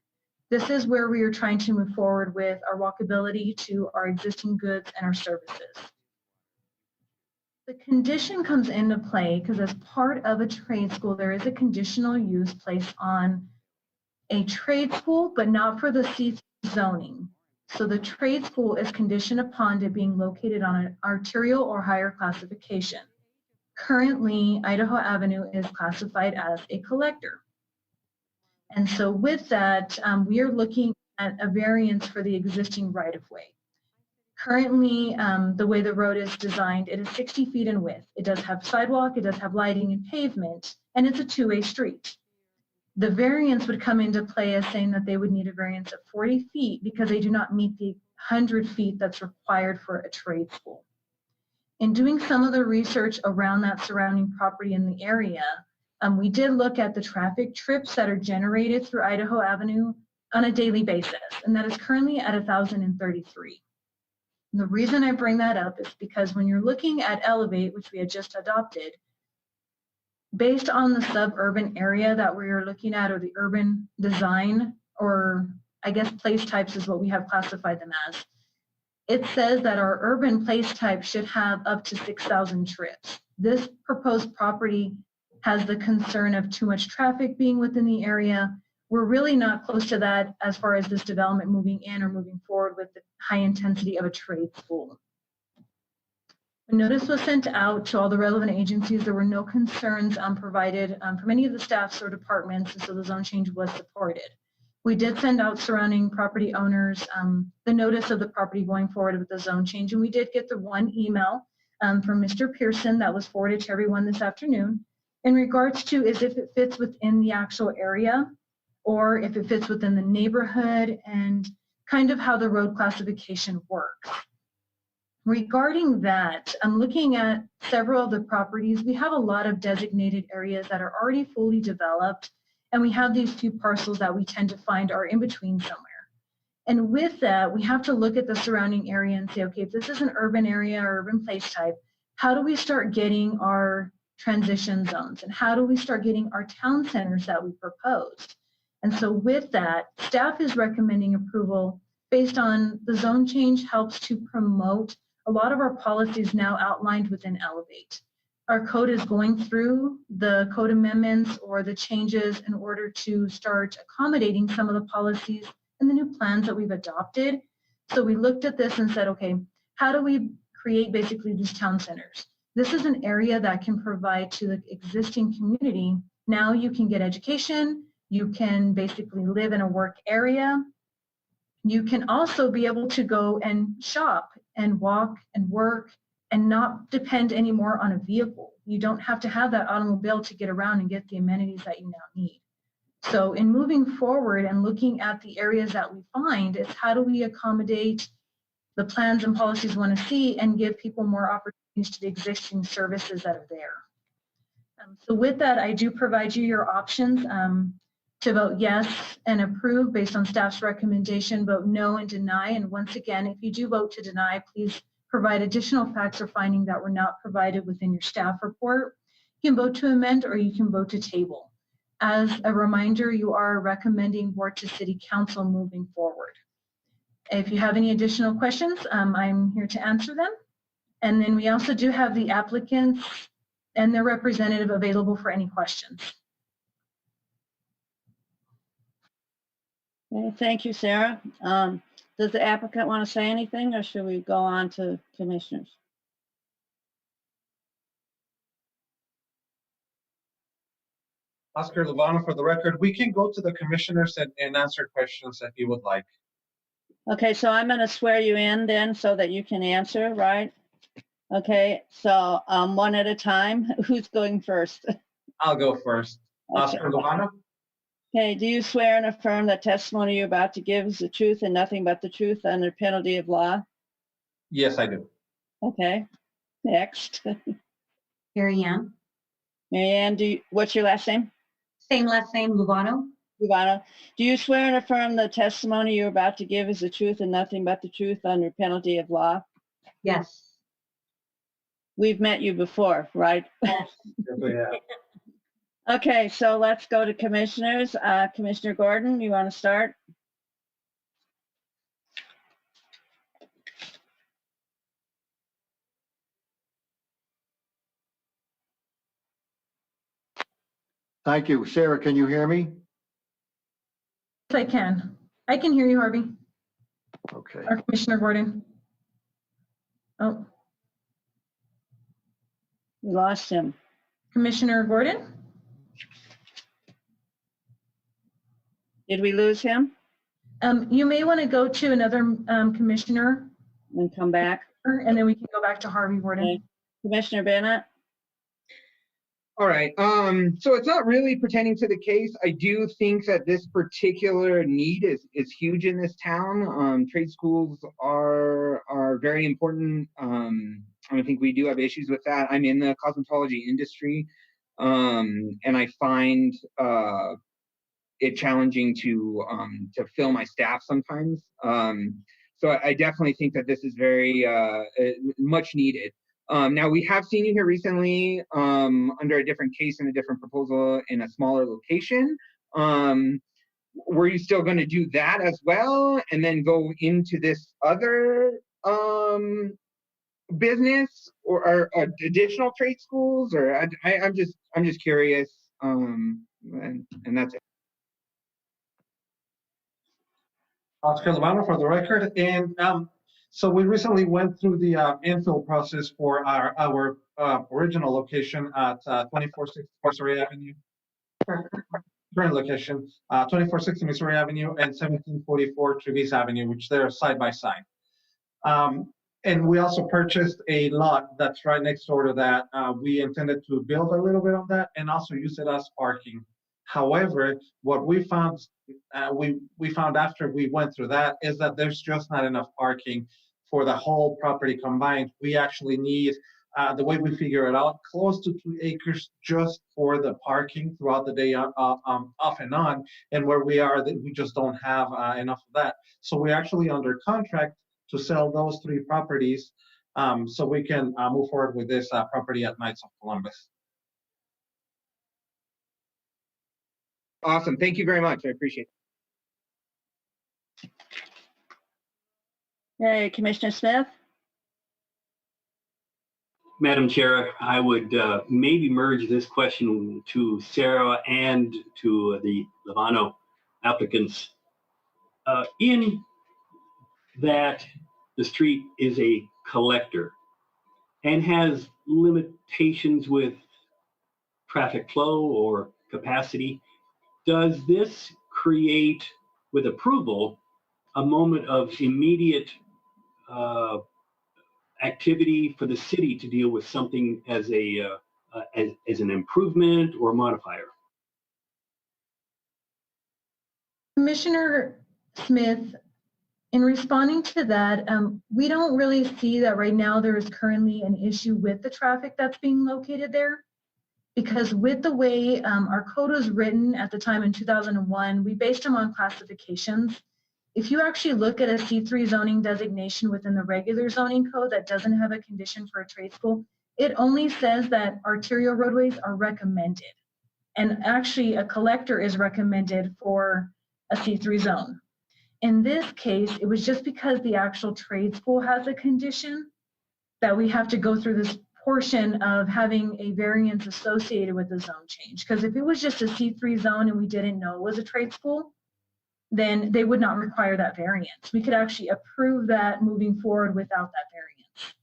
This is where we are trying to move forward with our walkability to our existing goods and our services. The condition comes into play because as part of a trade school, there is a conditional use placed on a trade school, but not for the C3 zoning. So the trade school is conditioned upon it being located on an arterial or higher classification. Currently, Idaho Avenue is classified as a collector. And so with that, we are looking at a variance for the existing right-of-way. Currently, the way the road is designed, it is 60 feet in width. It does have sidewalk, it does have lighting and pavement, and it's a 2-way street. The variance would come into play as saying that they would need a variance of 40 feet because they do not meet the 100 feet that's required for a trade school. In doing some of the research around that surrounding property in the area, we did look at the traffic trips that are generated through Idaho Avenue on a daily basis, and that is currently at 1,033. The reason I bring that up is because when you're looking at Elevate, which we had just adopted, based on the suburban area that we're looking at, or the urban design, or I guess place types is what we have classified them as, it says that our urban place type should have up to 6,000 trips. This proposed property has the concern of too much traffic being within the area. We're really not close to that as far as this development moving in or moving forward with the high intensity of a trade school. A notice was sent out to all the relevant agencies. There were no concerns provided from any of the staffs or departments, and so the zone change was supported. We did send out surrounding property owners the notice of the property going forward with the zone change, and we did get the one email from Mr. Pearson that was forwarded to everyone this afternoon in regards to if it fits within the actual area or if it fits within the neighborhood and kind of how the road classification works. Regarding that, I'm looking at several of the properties. We have a lot of designated areas that are already fully developed, and we have these few parcels that we tend to find are in between somewhere. And with that, we have to look at the surrounding area and say, okay, if this is an urban area or urban place type, how do we start getting our transition zones? And how do we start getting our town centers that we proposed? And so with that, staff is recommending approval based on the zone change helps to promote a lot of our policies now outlined within Elevate. Our code is going through the code amendments or the changes in order to start accommodating some of the policies and the new plans that we've adopted. So we looked at this and said, okay, how do we create basically these town centers? This is an area that can provide to the existing community. Now you can get education, you can basically live in a work area. You can also be able to go and shop and walk and work and not depend anymore on a vehicle. You don't have to have that automobile to get around and get the amenities that you now need. So in moving forward and looking at the areas that we find, is how do we accommodate the plans and policies we want to see and give people more opportunities to the existing services that are there. So with that, I do provide you your options to vote yes and approve based on staff's recommendation, vote no and deny. And once again, if you do vote to deny, please provide additional facts or finding that were not provided within your staff report. You can vote to amend or you can vote to table. As a reminder, you are recommending board to city council moving forward. If you have any additional questions, I'm here to answer them. And then we also do have the applicants and their representative available for any questions. Okay, thank you, Sarah. Does the applicant want to say anything, or should we go on to commissioners? Oscar Lovano for the record. We can go to the commissioners and answer questions if you would like. Okay, so I'm going to swear you in then so that you can answer, right? Okay, so one at a time. Who's going first? I'll go first. Okay. Oscar Lovano. Okay, do you swear and affirm that testimony you're about to give is the truth and nothing but the truth under penalty of law? Yes, I do. Okay, next. Marianne. Marianne, what's your last name? Same last name, Lovano. Lovano. Do you swear and affirm the testimony you're about to give is the truth and nothing but the truth under penalty of law? Yes. We've met you before, right? Yes. Yeah. Okay, so let's go to commissioners. Commissioner Gordon, you want to start? Thank you. Sarah, can you hear me? Yes, I can. I can hear you, Harvey. Okay. Or Commissioner Gordon. Oh. We lost him. Commissioner Gordon? Did we lose him? You may want to go to another commissioner. And come back. And then we can go back to Harvey Gordon. Okay. Commissioner Bennett? All right, so it's not really pertaining to the case. I do think that this particular need is huge in this town. Trade schools are very important. I think we do have issues with that. I'm in the cosmetology industry, and I find it challenging to fill my staff sometimes. So I definitely think that this is very much needed. Now, we have seen you here recently under a different case and a different proposal in a smaller location. Were you still going to do that as well and then go into this other business or additional trade schools? Or I'm just curious, and that's it. Oscar Lovano for the record. And so we recently went through the infill process for our original location at 2460 Missouri Avenue. Current location, 2460 Missouri Avenue and 1744 Trevis Avenue, which they're side by side. And we also purchased a lot that's right next door to that. We intended to build a little bit on that and also use it as parking. However, what we found we found after we went through that is that there's just not enough parking for the whole property combined. We actually need the way we figure it out, close to 2 acres just for the parking throughout the day off and on. And where we are, we just don't have enough of that. So we're actually under contract to sell those 3 properties so we can move forward with this property at Knights of Columbus. Awesome. Thank you very much. I appreciate it. Hey, Commissioner Smith? Madam Chair, I would maybe merge this question to Sarah and to the Levano applicants. In that the street is a collector and has limitations with traffic flow or capacity, does this create, with approval, a moment of immediate activity for the city to deal with something as an improvement or modifier? Commissioner Smith, in responding to that, we don't really see that right now there is currently an issue with the traffic that's being located there. Because with the way our code was written at the time in 2001, we based them on classifications. If you actually look at a C3 zoning designation within the regular zoning code that doesn't have a condition for a trade school, it only says that arterial roadways are recommended. And actually a collector is recommended for a C3 zone. In this case, it was just because the actual trade school has a condition that we have to go through this portion of having a variance associated with the zone change. Because if it was just a C3 zone and we didn't know it was a trade school, then they would not require that variance. We could actually approve that moving forward without that variance.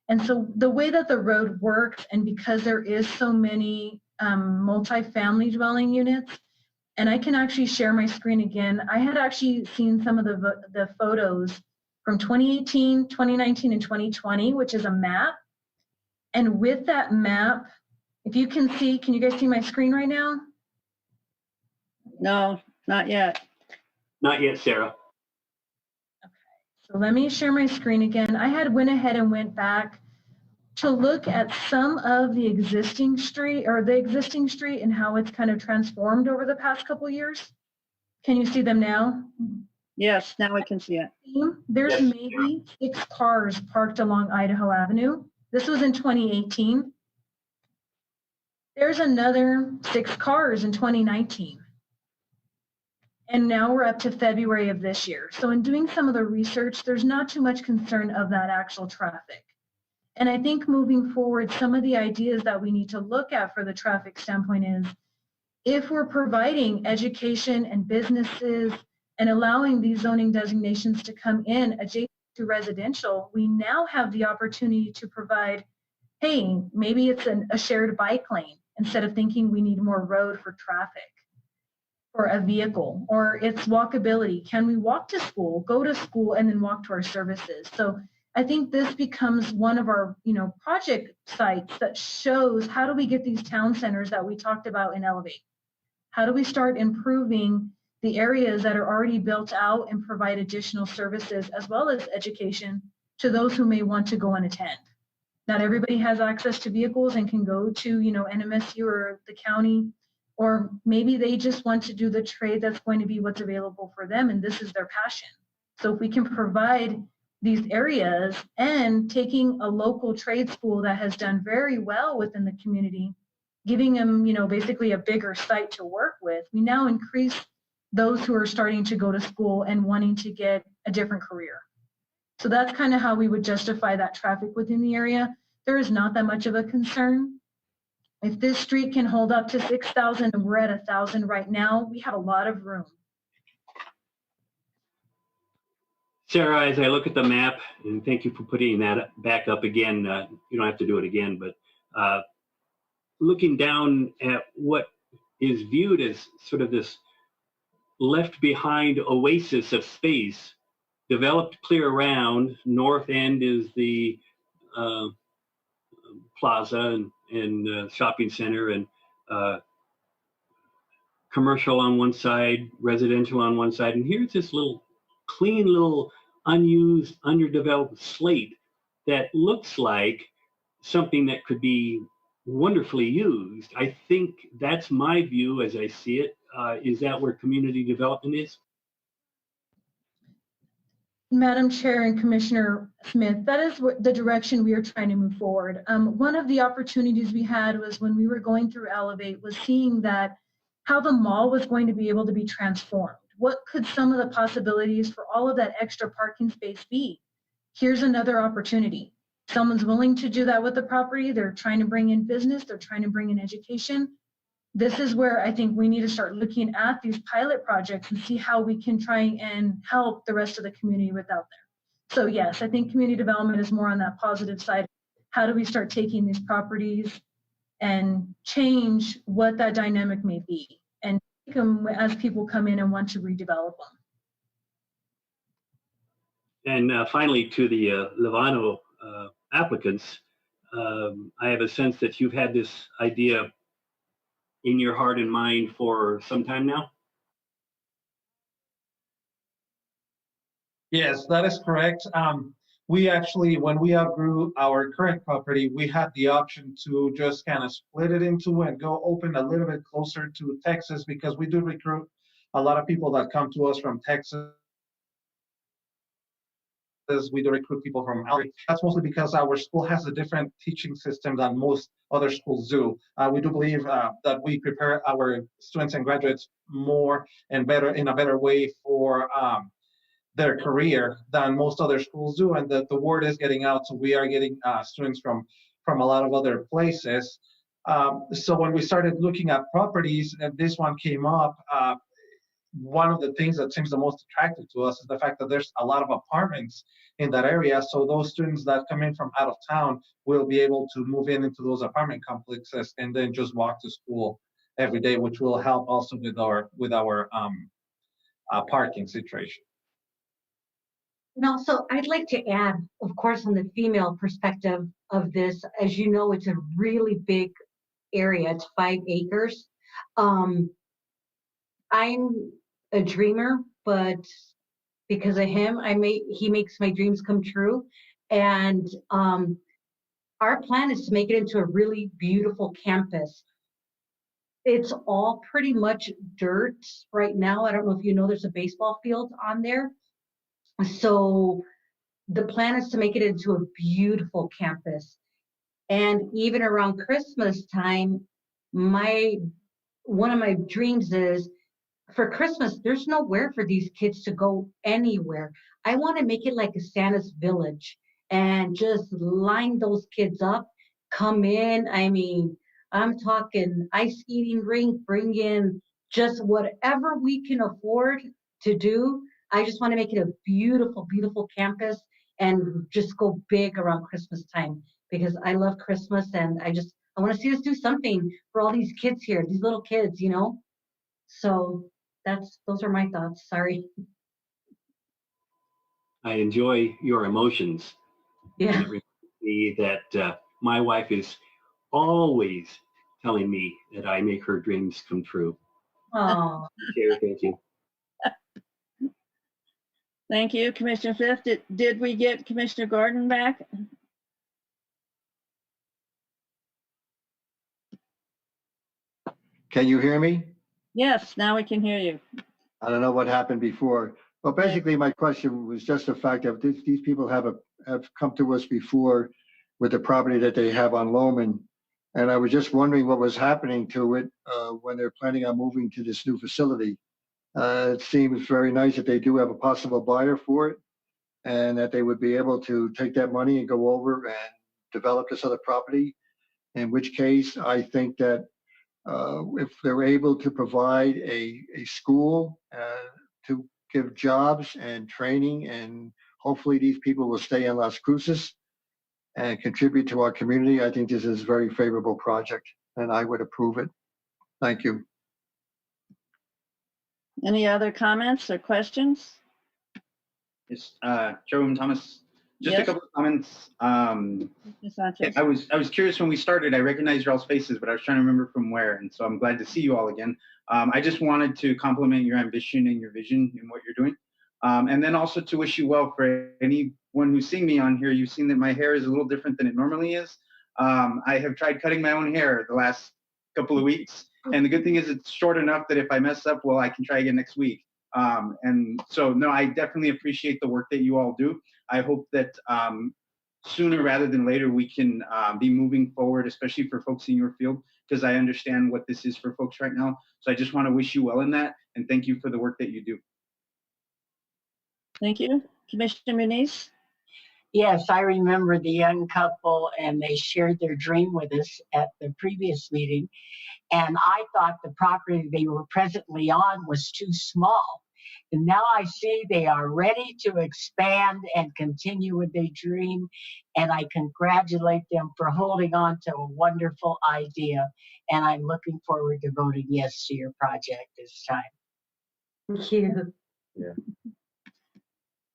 And so the way that the road works, and because there is so many multi-family dwelling units, and I can actually share my screen again. I had actually seen some of the photos from 2018, 2019, and 2020, which is a map. And with that map, if you can see, can you guys see my screen right now? No, not yet. Not yet, Sarah. Okay, so let me share my screen again. I had went ahead and went back to look at some of the existing street and how it's kind of transformed over the past couple years. Can you see them now? Yes, now we can see it. There's Yes. maybe 6 cars parked along Idaho Avenue. This was in 2018. There's another 6 cars in 2019. And now we're up to February of this year. So in doing some of the research, there's not too much concern of that actual traffic. And I think moving forward, some of the ideas that we need to look at for the traffic standpoint is, if we're providing education and businesses and allowing these zoning designations to come in adjacent to residential, we now have the opportunity to provide, hey, maybe it's a shared bike lane instead of thinking we need more road for traffic or a vehicle, or it's walkability. Can we walk to school, go to school, and then walk to our services? So I think this becomes one of our, project sites that shows how do we get these town centers that we talked about in Elevate? How do we start improving the areas that are already built out and provide additional services as well as education to those who may want to go and attend? Not everybody has access to vehicles and can go to, NMSU or the county, or maybe they just want to do the trade that's going to be what's available for them, and this is their passion. So if we can provide these areas and taking a local trade school that has done very well within the community, giving them, basically a bigger site to work with, we now increase those who are starting to go to school and wanting to get a different career. So that's kind of how we would justify that traffic within the area. There is not that much of a concern. If this street can hold up to 6,000 and we're at 1,000 right now, we have a lot of room. Sarah, as I look at the map, and thank you for putting that back up again, you don't have to do it again, but looking down at what is viewed as sort of this left behind oasis of space, developed clear around, north end is the plaza and shopping center, and commercial on one side, residential on one side, and here's this little clean little unused, underdeveloped slate that looks like something that could be wonderfully used. I think that's my view as I see it. Is that where community development is? Madam Chair and Commissioner Smith, that is the direction we are trying to move forward. One of the opportunities we had was when we were going through Elevate was seeing that how the mall was going to be able to be transformed. What could some of the possibilities for all of that extra parking space be? Here's another opportunity. Someone's willing to do that with the property. They're trying to bring in business. They're trying to bring in education. This is where I think we need to start looking at these pilot projects and see how we can try and help the rest of the community without there. So yes, I think community development is more on that positive side. How do we start taking these properties and change what that dynamic may be and take them as people come in and want to redevelop them? And finally, to the Levano applicants, I have a sense that you've had this idea in your heart and mind for some time now? Yes, that is correct. We actually, when we outgrew our current property, we had the option to just kind of split it into and go open a little bit closer to Texas, because we do recruit a lot of people that come to us from Texas. We do recruit people from LA. That's mostly because our school has a different teaching system than most other schools do. We do believe that we prepare our students and graduates more and better in a better way for their career than most other schools do, and the word is getting out. So we are getting students from a lot of other places. So when we started looking at properties and this one came up, one of the things that seems the most attractive to us is the fact that there's a lot of apartments in that area. So those students that come in from out of town will be able to move into those apartment complexes and then just walk to school every day, which will help also with our parking situation. And also, I'd like to add, of course, on the female perspective of this, as you know, it's a really big area. It's 5 acres. I'm a dreamer, but because of him, he makes my dreams come true. And our plan is to make it into a really beautiful campus. It's all pretty much dirt right now. I don't know if you know, there's a baseball field on there. So the plan is to make it into a beautiful campus. And even around Christmas time, one of my dreams is, for Christmas, there's nowhere for these kids to go anywhere. I want to make it like a Santa's village and just line those kids up, come in. I mean, I'm talking ice skating rink, bring in just whatever we can afford to do. I just want to make it a beautiful, beautiful campus and just go big around Christmas time, because I love Christmas and I want to see us do something for all these kids here, these little kids, you know? So those are my thoughts. Sorry. I enjoy your emotions. Yeah. And it reminds me that my wife is always telling me that I make her dreams come true. Oh. Thank you. Thank you, Commissioner Fifth. Did we get Commissioner Gordon back? Can you hear me? Yes, now we can hear you. I don't know what happened before. Well, basically, my question was just the fact that these people have come to us before with the property that they have on Loman, and I was just wondering what was happening to it when they're planning on moving to this new facility. It seems very nice that they do have a possible buyer for it, and that they would be able to take that money and go over and develop this other property. In which case, I think that if they're able to provide a school to give jobs and training, and hopefully these people will stay in Las Cruces and contribute to our community, I think this is a very favorable project and I would approve it. Thank you. Any other comments or questions? Yes, Chairwoman Thomas, just Yes. a couple of comments. Ms. Sanchez. I was curious when we started. I recognized your all's faces, but I was trying to remember from where, and so I'm glad to see you all again. I just wanted to compliment your ambition and your vision in what you're doing, and then also to wish you well. For anyone who's seen me on here, you've seen that my hair is a little different than it normally is. I have tried cutting my own hair the last couple of weeks. And the good thing is it's short enough that if I mess up, well, I can try again next week. And so, no, I definitely appreciate the work that you all do. I hope that sooner rather than later, we can be moving forward, especially for folks in your field, because I understand what this is for folks right now. So I just want to wish you well in that, and thank you for the work that you do. Thank you. Commissioner Muniz? Yes, I remember the young couple, and they shared their dream with us at the previous meeting. And I thought the property they were presently on was too small. And now I see they are ready to expand and continue with their dream. And I congratulate them for holding on to a wonderful idea. And I'm looking forward to voting yes to your project this time. Thank you. Yeah.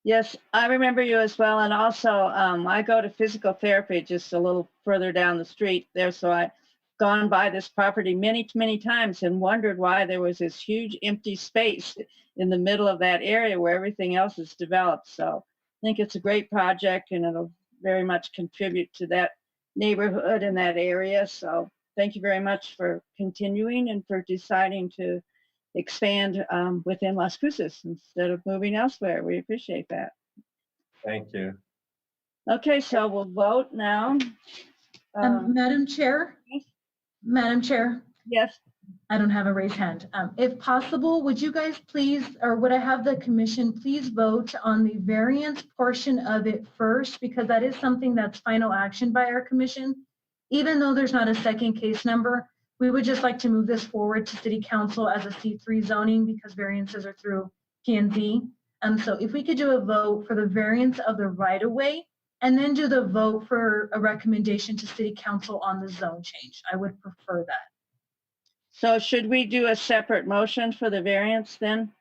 Yes, I remember you as well. And also, I go to physical therapy just a little further down the street there. So I've gone by this property many, many times and wondered why there was this huge empty space in the middle of that area where everything else is developed. So I think it's a great project, and it'll very much contribute to that neighborhood in that area. So thank you very much for continuing and for deciding to expand within Las Cruces instead of moving elsewhere. We appreciate that. Thank you. Okay, so we'll vote now. Madam Chair? Madam Chair? Yes. I don't have a raised hand. If possible, would you guys please, or would I have the commission please vote on the variance portion of it first, because that is something that's final action by our commission. Even though there's not a second case number, we would just like to move this forward to City Council as a C3 zoning because variances are through P&Z. So if we could do a vote for the variance of the right-of-way and then do the vote for a recommendation to City Council on the zone change, I would prefer that. So should we do a separate motion for the variance then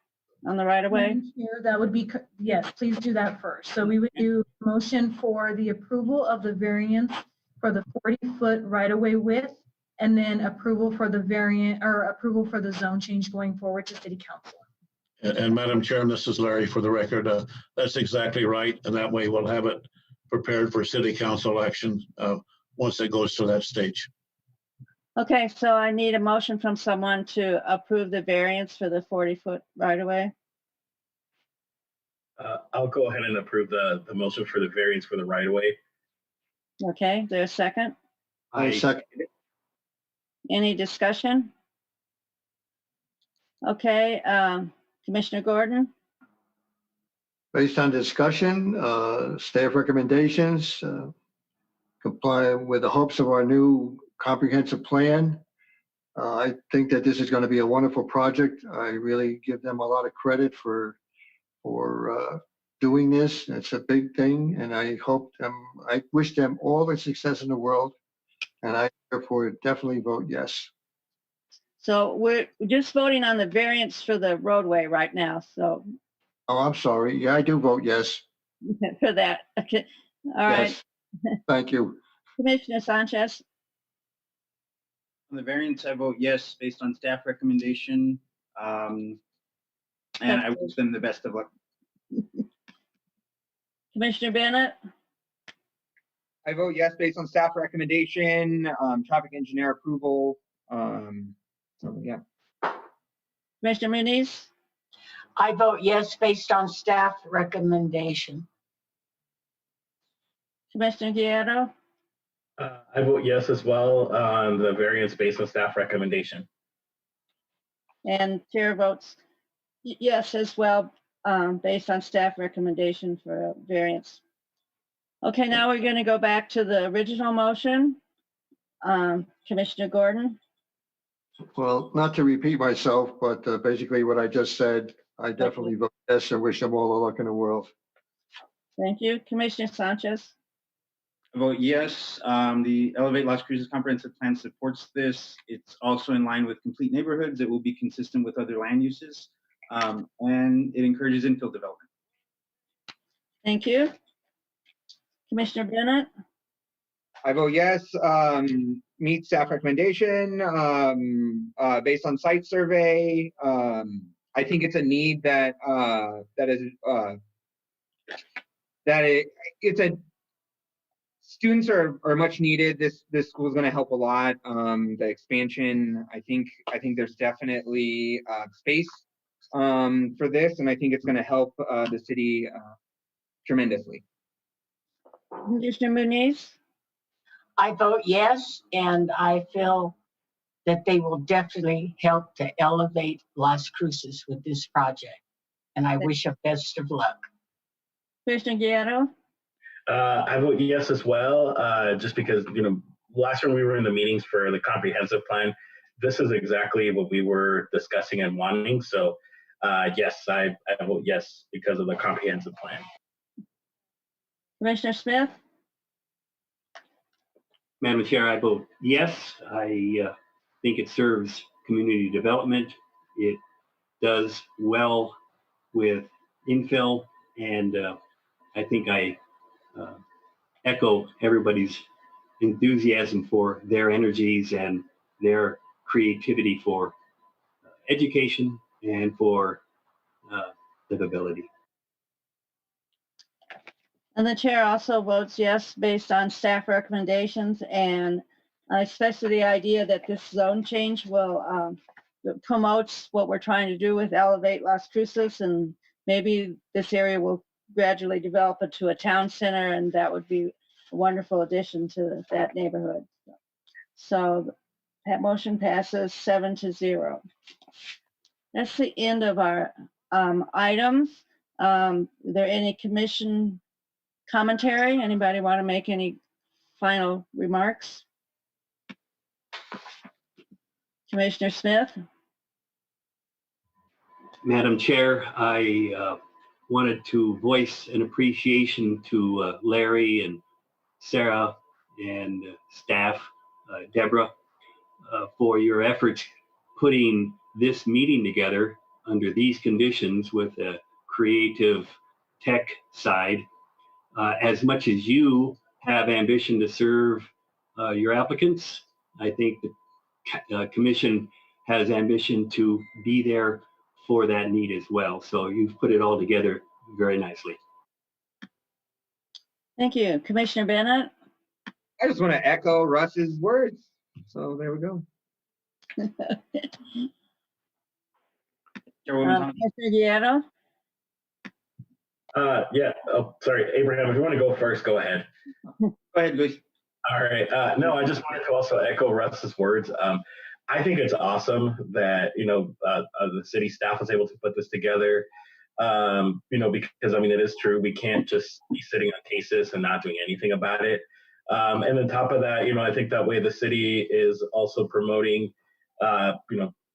on the right of way? That would be, yes, please do that first. So we would do a motion for the approval of the variance for the 40-foot right-of-way width, and then approval for the variant or approval for the zone change going forward to City Council. And Madam Chair, and this is Larry for the record, that's exactly right. And that way we'll have it prepared for City Council action once it goes to that stage. Okay, so I need a motion from someone to approve the variance for the 40-foot right-of-way. I'll go ahead and approve the motion for the variance for the right-of-way. Okay, there's a second. I second it. Any discussion? Okay, Commissioner Gordon? Based on discussion, staff recommendations, comply with the hopes of our new comprehensive plan. I think that this is going to be a wonderful project. I really give them a lot of credit for doing this. It's a big thing, and I wish them all the success in the world, and I therefore definitely vote yes. So we're just voting on the variance for the roadway right now. So Oh, I'm sorry. Yeah, I do vote yes. for that, okay, all right. Yes. Thank you. Commissioner Sanchez? On the variance, I vote yes based on staff recommendation. And I wish them the best of luck. Commissioner Bennett? I vote yes based on staff recommendation, traffic engineer approval. So yeah. Commissioner Muniz? I vote yes based on staff recommendation. Commissioner Guerrero? I vote yes as well on the variance based on staff recommendation. And chair votes yes as well, based on staff recommendation for variance. Okay, now we're going to go back to the original motion. Commissioner Gordon? Well, not to repeat myself, but basically what I just said, I definitely vote yes and wish them all the luck in the world. Thank you. Commissioner Sanchez? I vote yes. The Elevate Las Cruces Comprehensive Plan supports this. It's also in line with complete neighborhoods. It will be consistent with other land uses, and it encourages infill development. Thank you. Commissioner Bennett? I vote yes, meet staff recommendation, based on site survey. I think it's a need that, it's a students are much needed. This school is going to help a lot. The expansion, I think there's definitely space for this, and I think it's going to help the city tremendously. Commissioner Muniz? I vote yes, and I feel that they will definitely help to elevate Las Cruces with this project. And I wish them best of luck. Commissioner Guerrero? I vote yes as well, just because, last time we were in the meetings for the comprehensive plan, this is exactly what we were discussing and wanting. So yes, I vote yes because of the comprehensive plan. Commissioner Smith? Madam Chair, I vote yes. I think it serves community development. It does well with infill, and I think I echo everybody's enthusiasm for their energies and their creativity for education and for livability. And the chair also votes yes based on staff recommendations, and especially the idea that this zone change will promotes what we're trying to do with Elevate Las Cruces, and maybe this area will gradually develop into a town center, and that would be a wonderful addition to that neighborhood. So that motion passes 7-0. That's the end of our items. Are there any commission commentary? Anybody want to make any final remarks? Commissioner Smith? Madam Chair, I wanted to voice an appreciation to Larry and Sarah and staff, Deborah, for your efforts putting this meeting together under these conditions with a creative tech side. As much as you have ambition to serve your applicants, I think the commission has ambition to be there for that need as well. So you've put it all together very nicely. Thank you. Commissioner Bennett? I just want to echo Russ's words. So there we go. Commissioner Guerrero? Yeah. Oh, sorry, Abraham, if you want to go first, go ahead. Go ahead, Luis. All right. No, I just wanted to also echo Russ's words. I think it's awesome that, the city staff was able to put this together, because, it is true. We can't just be sitting on cases and not doing anything about it. And on top of that, I think that way the city is also promoting,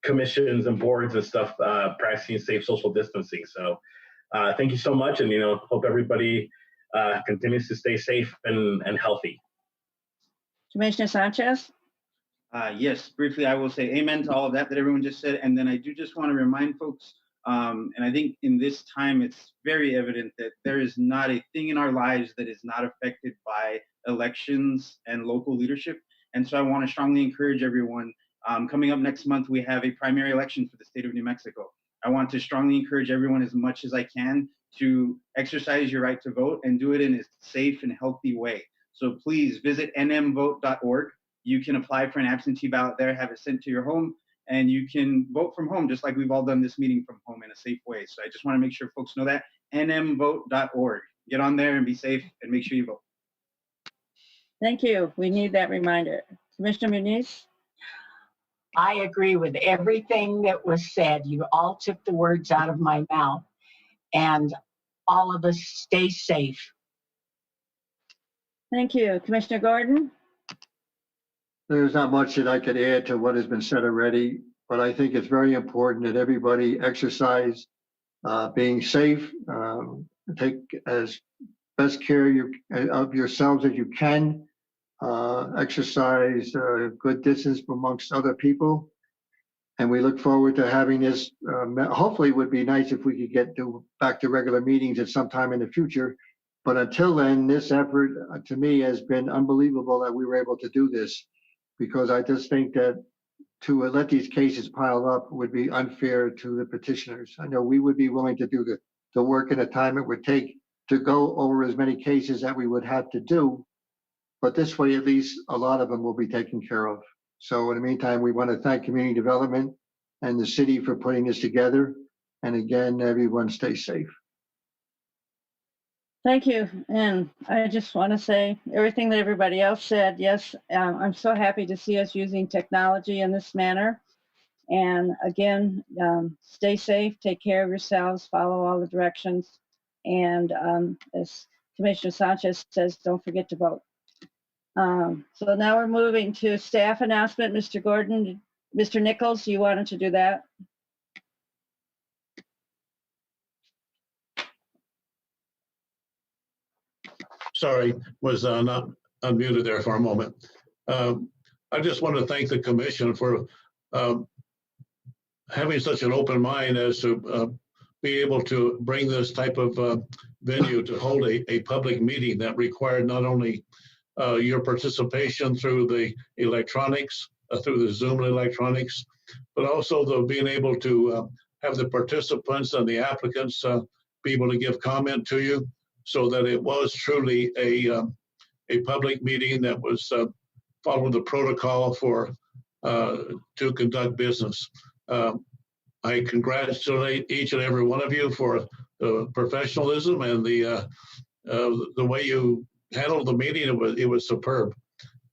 commissions and boards and stuff, practicing safe social distancing. So thank you so much. And, hope everybody continues to stay safe and healthy. Commissioner Sanchez? Yes, briefly, I will say amen to all of that everyone just said. And then I do just want to remind folks, and I think in this time, it's very evident that there is not a thing in our lives that is not affected by elections and local leadership. And so I want to strongly encourage everyone. Coming up next month, we have a primary election for the state of New Mexico. I want to strongly encourage everyone as much as I can to exercise your right to vote and do it in a safe and healthy way. So please visit nmvote.org. You can apply for an absentee ballot there, have it sent to your home, and you can vote from home, just like we've all done this meeting from home in a safe way. So I just want to make sure folks know that, nmvote.org. Get on there and be safe and make sure you vote. Thank you. We need that reminder. Commissioner Muniz? I agree with everything that was said. You all took the words out of my mouth, and all of us stay safe. Thank you. Commissioner Gordon? There's not much that I could add to what has been said already, but I think it's very important that everybody exercise being safe, take as best care of yourselves as you can, exercise good distance amongst other people. And we look forward to having this. Hopefully it would be nice if we could get back to regular meetings at some time in the future. But until then, this effort to me has been unbelievable that we were able to do this, because I just think that to let these cases pile up would be unfair to the petitioners. I know we would be willing to do the work and the time it would take to go over as many cases that we would have to do. But this way, at least a lot of them will be taken care of. So in the meantime, we want to thank community development and the city for putting this together. And again, everyone stay safe. Thank you. And I just want to say everything that everybody else said. Yes, I'm so happy to see us using technology in this manner. And again, stay safe, take care of yourselves, follow all the directions. And as Commissioner Sanchez says, don't forget to vote. So now we're moving to staff announcement. Mr. Gordon, Mr. Nichols, you wanted to do that? Sorry, was not unmuted there for a moment. I just want to thank the commission for having such an open mind as to be able to bring this type of venue to hold a public meeting that required not only your participation through the electronics, through the Zoom electronics, but also the being able to have the participants and the applicants be able to give comment to you, so that it was truly a public meeting that was following the protocol for to conduct business. I congratulate each and every one of you for the professionalism and the way you handled the meeting. It was superb.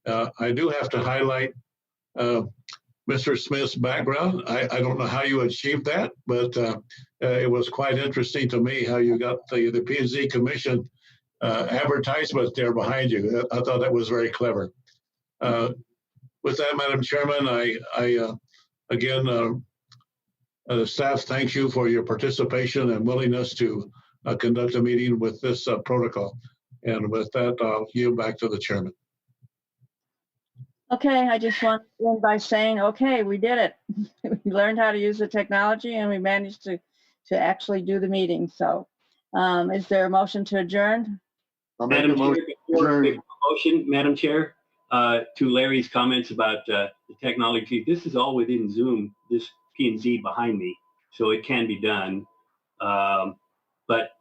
I do have to highlight Mr. Smith's background. I don't know how you achieved that, but it was quite interesting to me how you got the P&Z Commission advertisement there behind you. I thought that was very clever. With that, Madam Chairman, I again, the staff thanks you for your participation and willingness to conduct a meeting with this protocol. And with that, I'll yield back to the chairman. Okay, I just want to end by saying, okay, we did it. We learned how to use the technology and we managed to actually do the meeting. So is there a motion to adjourn? Madam Chair, before we make a motion, Madam Chair, to Larry's comments about the technology, this is all within Zoom, this P&Z behind me, so it can be done. But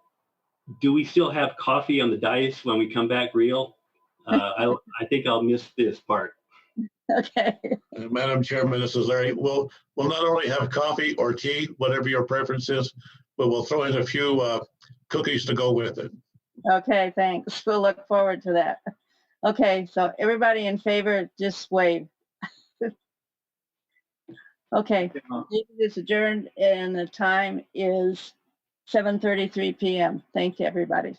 do we still have coffee on the dais when we come back real? I think I'll miss this part. Okay. Madam Chairman, this is Larry. We'll not only have coffee or tea, whatever your preference is, but we'll throw in a few cookies to go with it. Okay, thanks. We'll look forward to that. Okay, so everybody in favor, just wave. Okay, meeting is adjourned and the time is 7:33 p.m. Thank you, everybody.